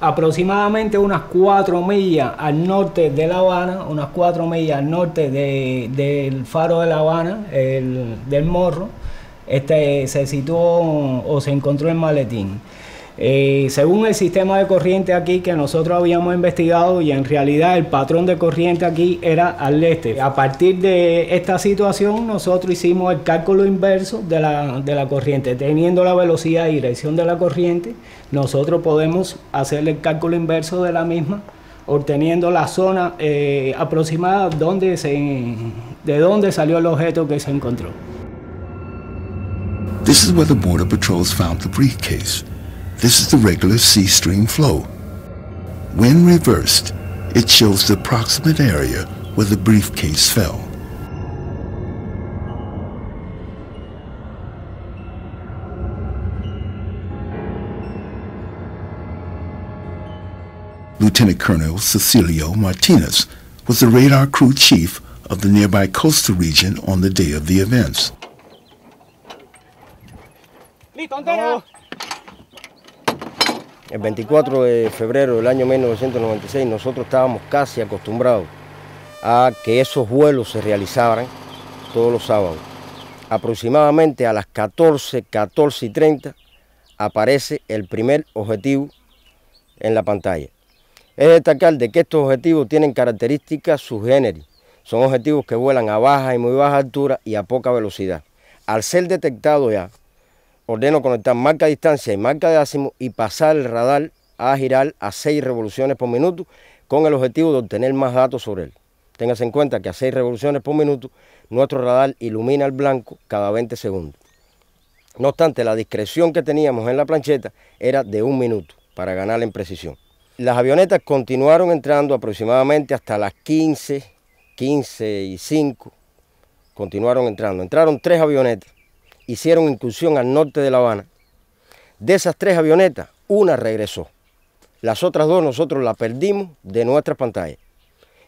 Aproximadamente unas 4 millas al norte de La Habana, unas 4 millas al norte del faro de La Habana, del Morro, se situó o se encontró el maletín. Según el sistema de corriente aquí que nosotros habíamos investigado, y en realidad el patrón de corriente aquí era al este. A partir de esta situación nosotros hicimos el cálculo inverso de la corriente. Teniendo la velocidad y dirección de la corriente, nosotros podemos hacer el cálculo inverso de la misma, obteniendo la zona aproximada de dónde salió el objeto que se encontró. This is where the Border Patrols found the briefcase. This is the regular sea stream flow. When reversed, it shows the approximate area where the briefcase fell. Lieutenant Colonel Cecilio Martinez was the radar crew chief of the nearby coastal region on the day of the events. El 24 de febrero del año 1996 nosotros estábamos casi acostumbrados a que esos vuelos se realizaran todos los sábados. Aproximadamente a las 14:30 aparece el primer objetivo en la pantalla. Es destacar de que estos objetivos tienen características subgéneris. Son objetivos que vuelan a baja y muy baja altura y a poca velocidad. Al ser detectado ya, ordeno conectar marca de distancia y marca de azimut y pasar el radar a girar a 6 revoluciones por minuto con el objetivo de obtener más datos sobre él. Téngase en cuenta que a 6 revoluciones por minuto nuestro radar ilumina el blanco cada 20 segundos. No obstante, la discreción que teníamos en la plancheta era de 1 minuto para ganar en precisión. Las avionetas continuaron entrando aproximadamente hasta las 15:05, continuaron entrando. Entraron 3 avionetas, hicieron incursión al norte de La Habana. De esas 3 avionetas, una regresó. Las otras 2 nosotros las perdimos de nuestras pantallas.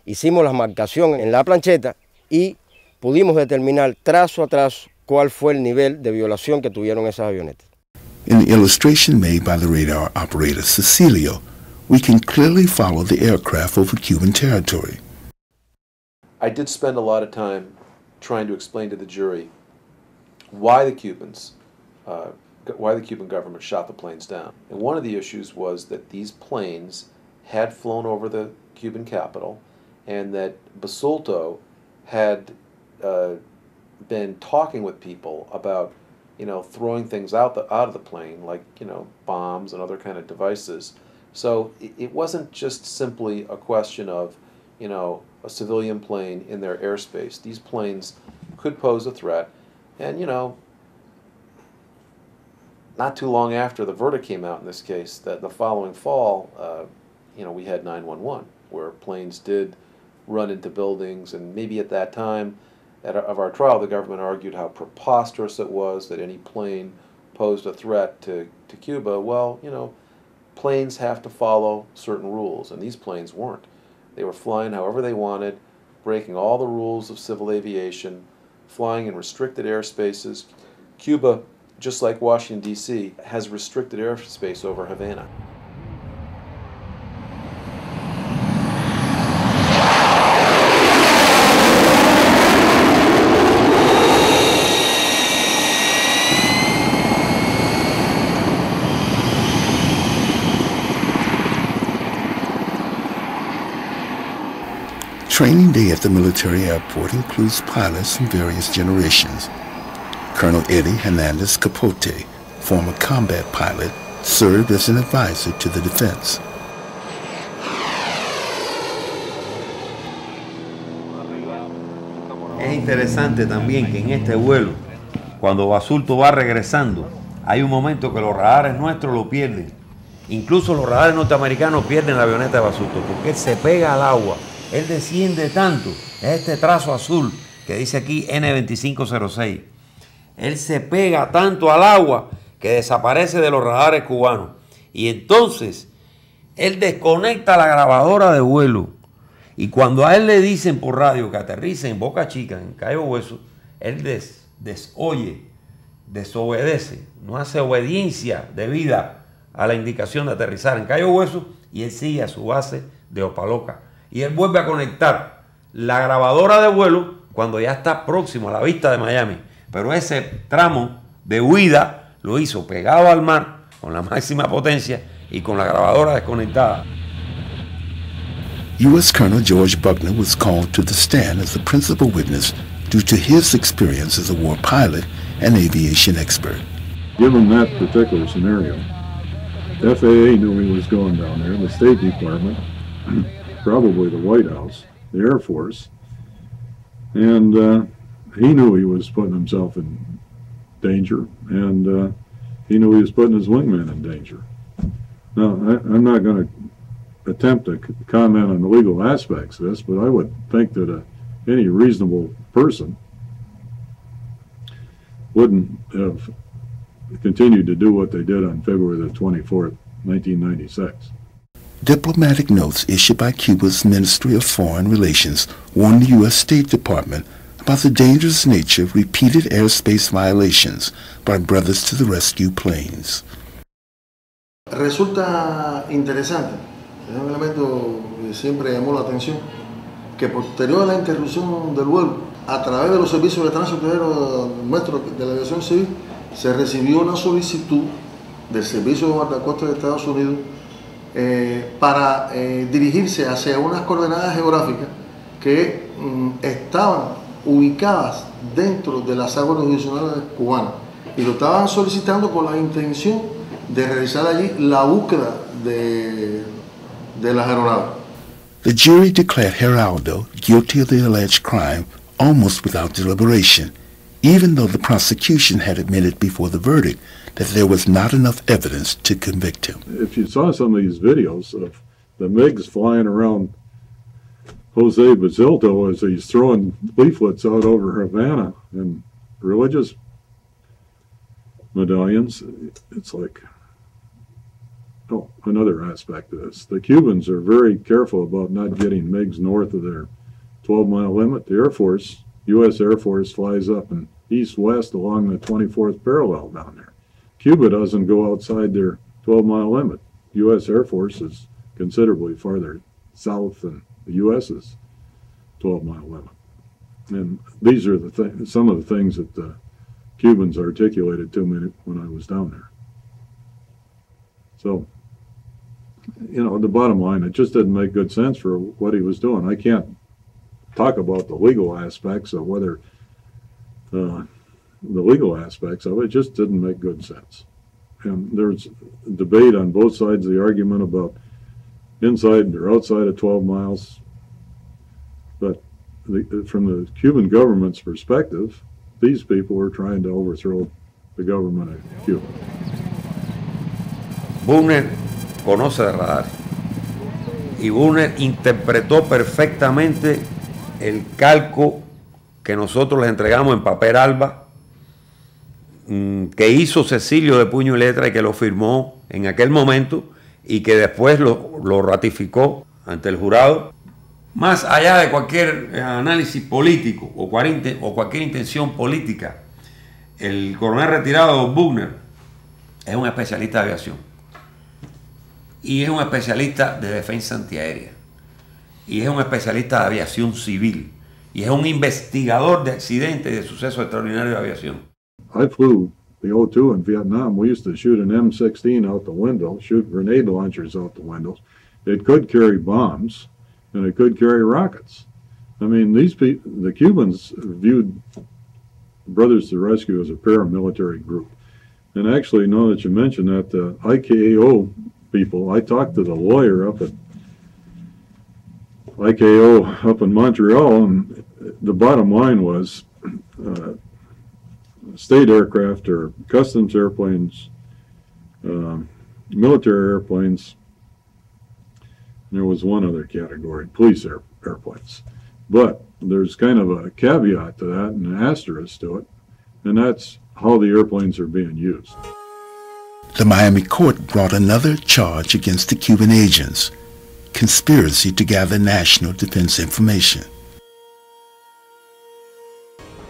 Hicimos la marcación en la plancheta y pudimos determinar trazo a trazo cuál fue el nivel de violación que tuvieron esas avionetas. In the illustration made by the radar operator Cecilio, we can clearly follow the aircraft over Cuban territory. I did spend a lot of time trying to explain to the jury why the Cuban government shot the planes down. And one of the issues was that these planes had flown over the Cuban capital, and that Basulto had been talking with people about, throwing things out of the plane, like, bombs and other kind of devices. So it wasn't just simply a question of, a civilian plane in their airspace. These planes could pose a threat, and, not too long after the verdict came out in this case, that the following fall, we had 911, where planes did run into buildings, and maybe at that time of our trial, the government argued how preposterous it was that any plane posed a threat to Cuba. Well, planes have to follow certain rules, and these planes weren't. They were flying however they wanted, breaking all the rules of civil aviation, flying in restricted airspaces. Cuba, just like Washington, D.C., has restricted airspace over Havana. Training day at the military airport includes pilots from various generations. Colonel Eddie Hernandez Capote, former combat pilot, served as an advisor to the defense. Es interesante también que en este vuelo, cuando Basulto va regresando, hay un momento que los radares nuestros lo pierden. Incluso los radares norteamericanos pierden la avioneta de Basulto porque él se pega al agua. Él desciende tanto, este trazo azul que dice aquí N2506. Él se pega tanto al agua que desaparece de los radares cubanos. Y entonces, él desconecta la grabadora de vuelo. Y cuando a él le dicen por radio que aterrice en Boca Chica, en Cayo Hueso, él desoye, desobedece, no hace obediencia debida a la indicación de aterrizar en Cayo Hueso y él sigue a su base de Opaloca. Y él vuelve a conectar la grabadora de vuelo cuando ya está próximo a la vista de Miami. Pero ese tramo de huida lo hizo pegado al mar con la máxima potencia y con la grabadora desconectada. U.S. Colonel George Buckner was called to the stand as the principal witness due to his experience as a war pilot and aviation expert. Given that particular scenario, FAA knew he was going down there, the State Department, probably the White House, the Air Force, and he knew he was putting himself in danger, and he knew he was putting his wingman in danger. Now, I'm not going to attempt to comment on the legal aspects of this, but I would think that any reasonable person wouldn't have continued to do what they did on February the 24th, 1996. Diplomatic notes issued by Cuba's Ministry of Foreign Relations warned the U.S. State Department about the dangerous nature of repeated airspace violations by Brothers to the Rescue planes. Resulta interesante, es un elemento que siempre llamó la atención, que posterior a la interrupción del vuelo, a través de los servicios de tránsito aéreo nuestros de la aviación civil, se recibió una solicitud del Servicio de Guardacostas de Estados Unidos para dirigirse hacia unas coordenadas geográficas que estaban ubicadas dentro de las aguas jurisdiccionales cubanas, y lo estaban solicitando con la intención de realizar allí la búsqueda de las aeronaves. The jury declared Geraldo guilty of the alleged crime almost without deliberation, even though the prosecution had admitted before the verdict that there was not enough evidence to convict him. If you saw some of these videos of the MiGs flying around Jose Basilto as he's throwing leaflets out over Havana and religious medallions, it's like, oh, another aspect of this. The Cubans are very careful about not getting MiGs north of their 12-mile limit. The Air Force, U.S. Air Force, flies up and east-west along the 24th parallel down there. Cuba doesn't go outside their 12-mile limit. U.S. Air Force is considerably farther south than the U.S.'s 12-mile limit. And these are some of the things that the Cubans articulated to me when I was down there. So, you know, the bottom line, it just didn't make good sense for what he was doing. I can't talk about the legal aspects of whether the legal aspects of it just didn't make good sense. And there's debate on both sides of the argument about inside or outside of 12 miles. But from the Cuban government's perspective, these people were trying to overthrow the government of Cuba. Booner conoce de radar y Booner interpretó perfectamente el calco que nosotros les entregamos en papel alba, que hizo Cecilio de puño y letra y que lo firmó en aquel momento y que después lo ratificó ante el jurado. Más allá de cualquier análisis político o cualquier intención política, el coronel retirado Booner es un especialista de aviación y es un especialista de defensa antiaérea y es un especialista de aviación civil y es un investigador de accidentes y de sucesos extraordinarios de aviación. I flew the O2 in Vietnam. We used to shoot an M16 out the window, shoot grenade launchers out the windows. It could carry bombs and it could carry rockets. I mean, these people, the Cubans viewed Brothers to the Rescue as a paramilitary group. And actually, now that you mention that, the ICAO people, I talked to the lawyer up at ICAO up in Montreal, and the bottom line was state aircraft or customs airplanes, military airplanes, and there was one other category, police airplanes. But there's kind of a caveat to that and an asterisk to it, and that's how the airplanes are being used. The Miami court brought another charge against the Cuban agents, conspiracy to gather national defense information.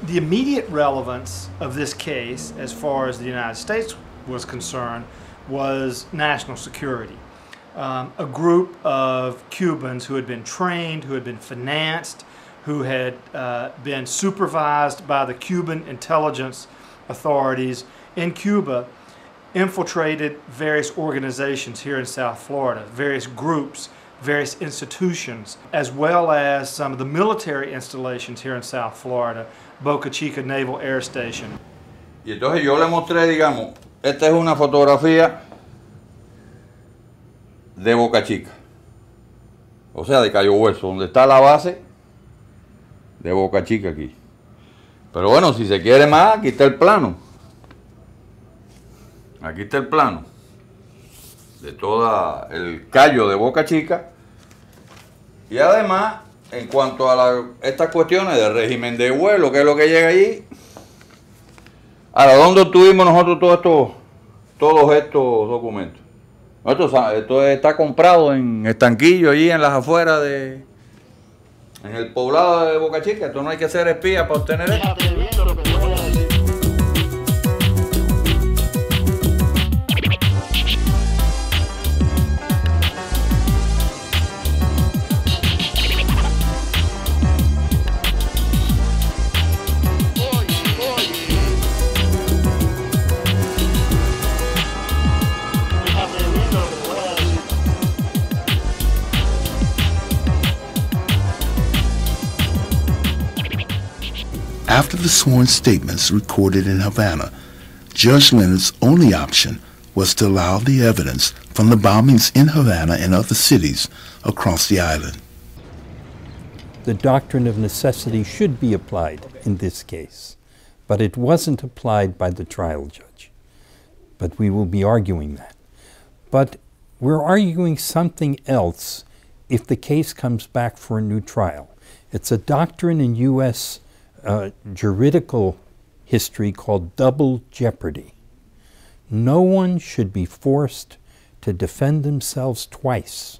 The immediate relevance of this case, as far as the United States was concerned, was national security. A group of Cubans who had been trained, who had been financed, who had been supervised by the Cuban intelligence authorities in Cuba, infiltrated various organizations here in South Florida, various groups, various institutions, as well as some of the military installations here in South Florida, Boca Chica Naval Air Station. Y entonces yo le mostré, digamos, esta es una fotografía de Boca Chica. o sea, de Cayo Hueso, donde está la base de Boca Chica aquí. Pero bueno, si se quiere más, aquí está el plano. Aquí está el plano de todo el callo de Boca Chica. Y además, en cuanto a estas cuestiones del régimen de vuelo, que es lo que llega allí. Ahora, ¿dónde obtuvimos nosotros todos estos documentos? Esto está comprado en estanquillo, allí en las afueras en el poblado de Boca Chica. Esto no hay que ser espía para obtener esto. After the sworn statements recorded in Havana, Judge Leonard's only option was to allow the evidence from the bombings in Havana and other cities across the island. The doctrine of necessity should be applied in this case, but it wasn't applied by the trial judge. But we will be arguing that. But we're arguing something else if the case comes back for a new trial. It's a doctrine in U.S. Juridical history called double jeopardy. No one should be forced to defend themselves twice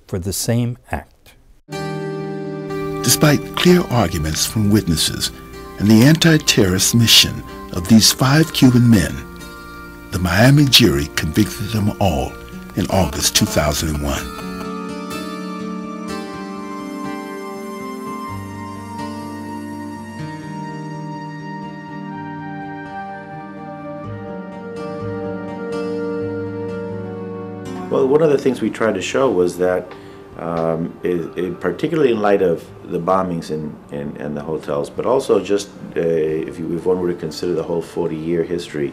for the same act. Despite clear arguments from witnesses and the anti-terrorist mission of these 5 Cuban men, the Miami jury convicted them all in August 2001. Well, one of the things we tried to show was that, particularly in light of the bombings in the hotels, but also just if one were to consider the whole 40-year history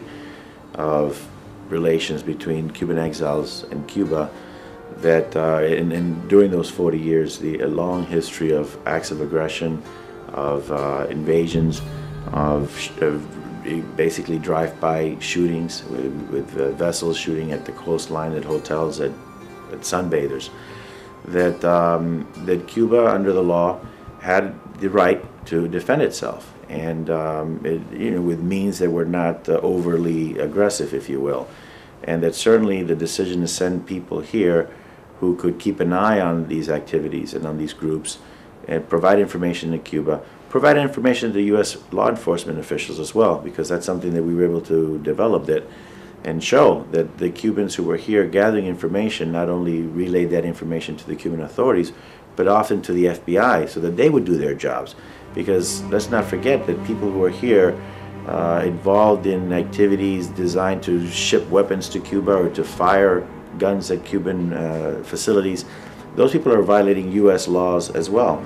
of relations between Cuban exiles and Cuba, that and during those 40 years, a long history of acts of aggression, of invasions, of basically drive-by shootings with vessels shooting at the coastline, at hotels, at sunbathers. That Cuba, under the law, had the right to defend itself, and with means that were not overly aggressive, if you will, and that certainly the decision to send people here who could keep an eye on these activities and on these groups and provide information to Cuba, provide information to U.S. law enforcement officials as well, because that's something that we were able to develop and show that the Cubans who were here gathering information not only relayed that information to the Cuban authorities, but often to the FBI so that they would do their jobs. Because let's not forget that people who are here involved in activities designed to ship weapons to Cuba or to fire guns at Cuban facilities, those people are violating U.S. laws as well.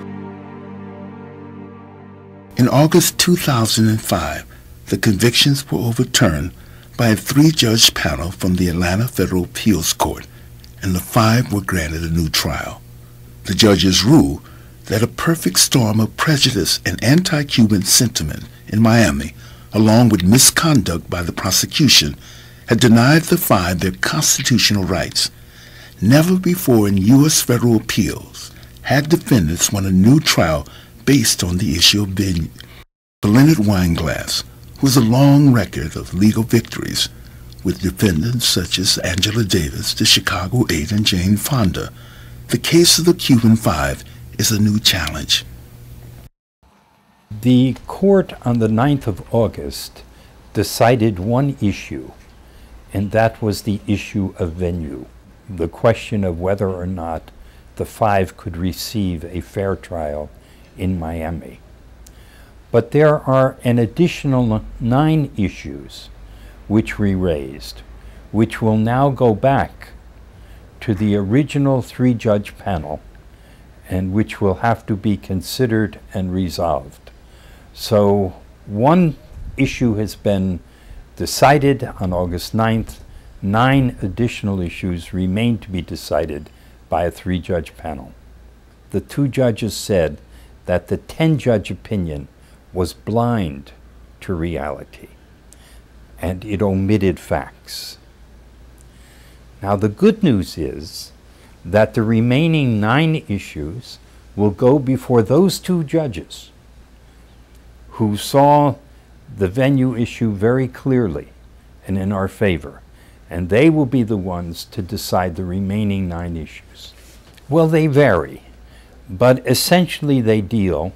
In August 2005, the convictions were overturned by a 3-judge panel from the Atlanta Federal Appeals Court, and the 5 were granted a new trial. The judges ruled that a perfect storm of prejudice and anti-Cuban sentiment in Miami, along with misconduct by the prosecution, had denied the 5 their constitutional rights. Never before in U.S. federal appeals had defendants won a new trial based on the issue of venue. For Leonard Weinglass, who has a long record of legal victories with defendants such as Angela Davis, the Chicago 8, and Jane Fonda, the case of the Cuban 5 is a new challenge. The court on the 9th of August decided one issue, and that was the issue of venue, the question of whether or not the 5 could receive a fair trial in Miami. But there are an additional 9 issues which we raised, which will now go back to the original 3-judge panel and which will have to be considered and resolved. So one issue has been decided on August 9th. 9 additional issues remain to be decided by a 3-judge panel. the 2 judges said that the 10-judge opinion was blind to reality, and it omitted facts. Now, the good news is that the remaining 9 issues will go before those 2 judges who saw the venue issue very clearly and in our favor, and they will be the ones to decide the remaining 9 issues. Well, they vary, but essentially they deal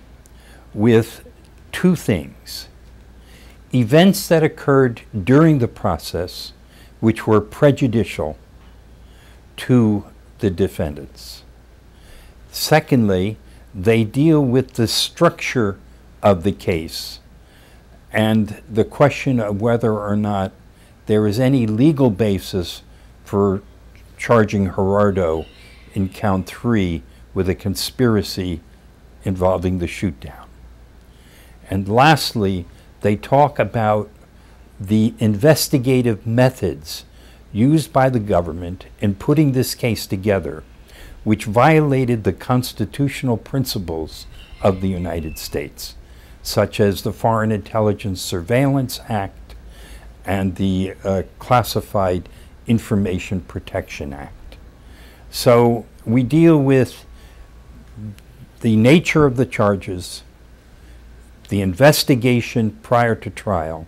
with 2 things: events that occurred during the process which were prejudicial to the defendants. Secondly, they deal with the structure of the case and the question of whether or not there is any legal basis for charging Gerardo in count 3 with a conspiracy involving the shoot-down. And lastly, they talk about the investigative methods used by the government in putting this case together, which violated the constitutional principles of the United States, such as the Foreign Intelligence Surveillance Act and the Classified Information Protection Act. So we deal with the nature of the charges, the investigation prior to trial,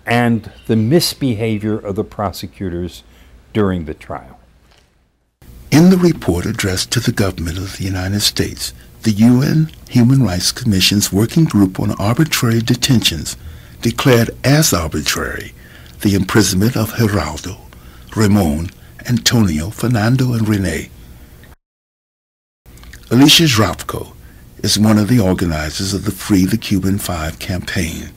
and the misbehavior of the prosecutors during the trial. In the report addressed to the government of the United States, the UN Human Rights Commission's Working Group on Arbitrary Detentions declared as arbitrary the imprisonment of Geraldo, Ramon, Antonio, Fernando, and Rene. Alicia Zhrapko is one of the organizers of the Free the Cuban Five campaign.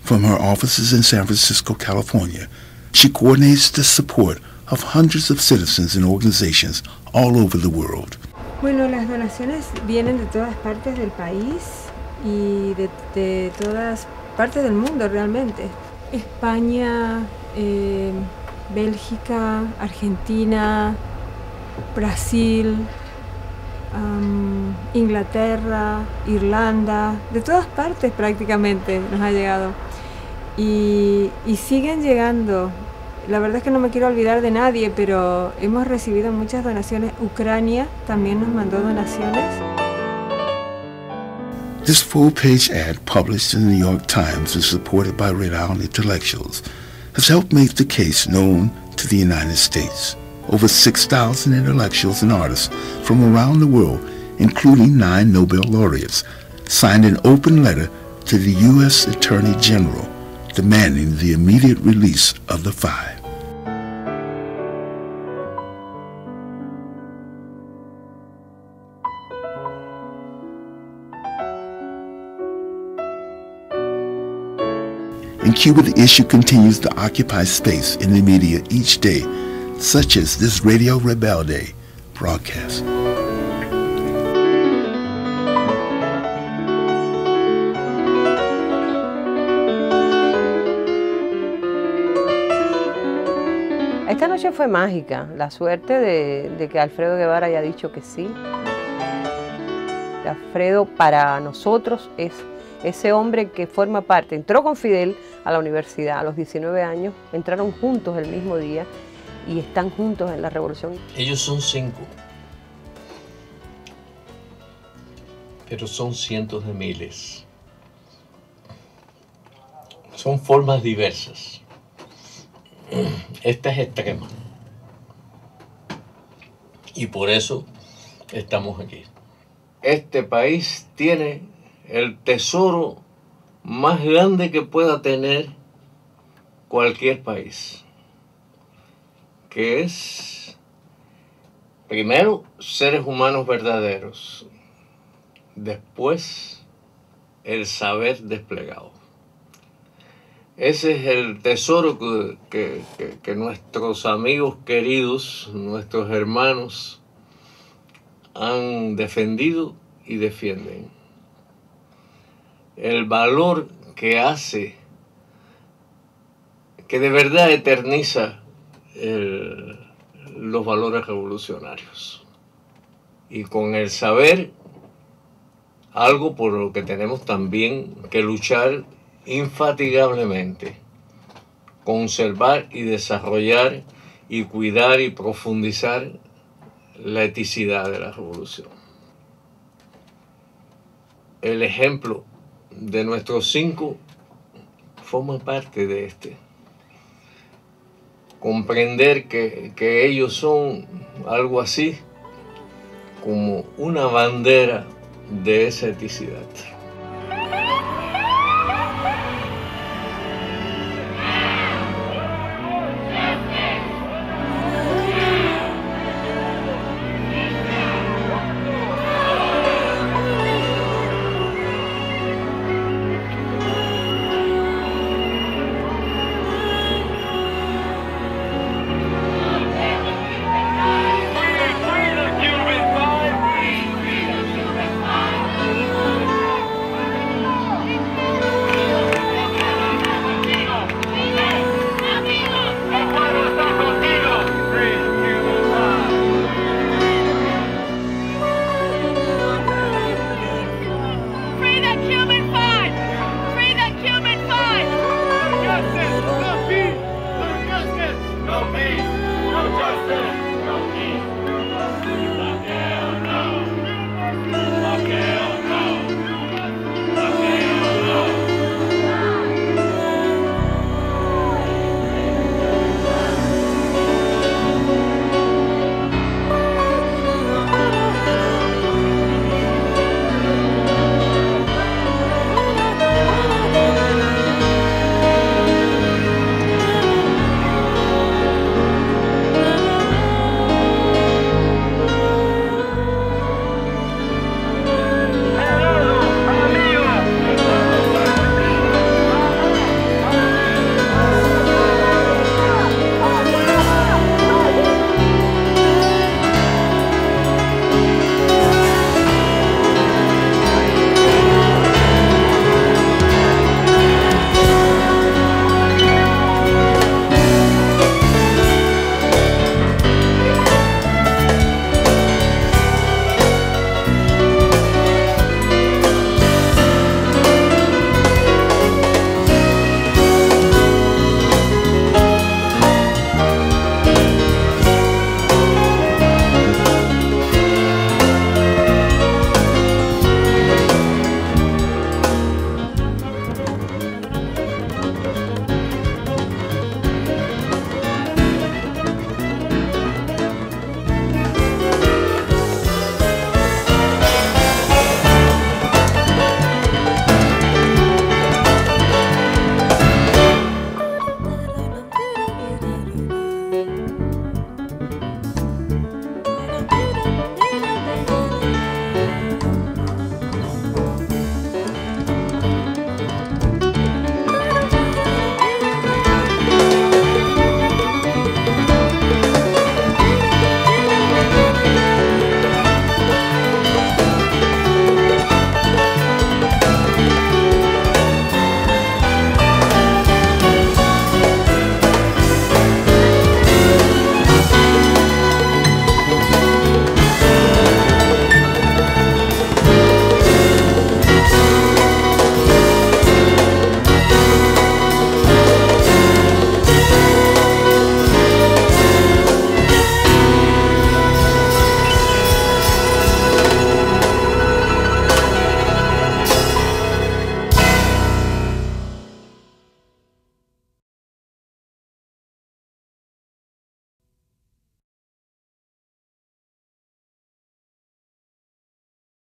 From her offices in San Francisco, California, she coordinates the support of hundreds of citizens and organizations all over the world. Bueno, las donaciones vienen de todas partes del país y de todas partes del mundo realmente. España, Bélgica, Argentina, Brasil, Inglaterra, Irlanda, de todas partes prácticamente nos ha llegado. Y siguen llegando. La verdad es que no me quiero olvidar de nadie, pero hemos recibido muchas donaciones. Ucrania también nos mandó donaciones. This full-page ad published in the New York Times and supported by renowned intellectuals has helped make the case known to the United States. Over 6,000 intellectuals and artists from around the world, including 9 Nobel laureates, signed an open letter to the U.S. Attorney General demanding the immediate release of the 5. In Cuba, the issue continues to occupy space in the media each day, such as this Radio Rebelde broadcast. Esta noche fue mágica, la suerte de que Alfredo Guevara haya dicho que sí. Alfredo para nosotros es ese hombre que forma parte, entró con Fidel a la universidad a los 19 años, entraron juntos el mismo día y están juntos en la revolución. Ellos son 5, pero son cientos de miles. Son formas diversas. Esta es extrema. Y por eso estamos aquí. Este país tiene el tesoro más grande que pueda tener cualquier país, que es, primero, seres humanos verdaderos, después, el saber desplegado. Ese es el tesoro que nuestros amigos queridos, nuestros hermanos, han defendido y defienden. El valor que hace, que de verdad eterniza los valores revolucionarios. y con el saber, algo por lo que tenemos también que luchar infatigablemente, conservar y desarrollar y cuidar y profundizar la eticidad de la revolución. El ejemplo de nuestros 5 forma parte de este. Comprender que ellos son algo así como una bandera de esa eticidad.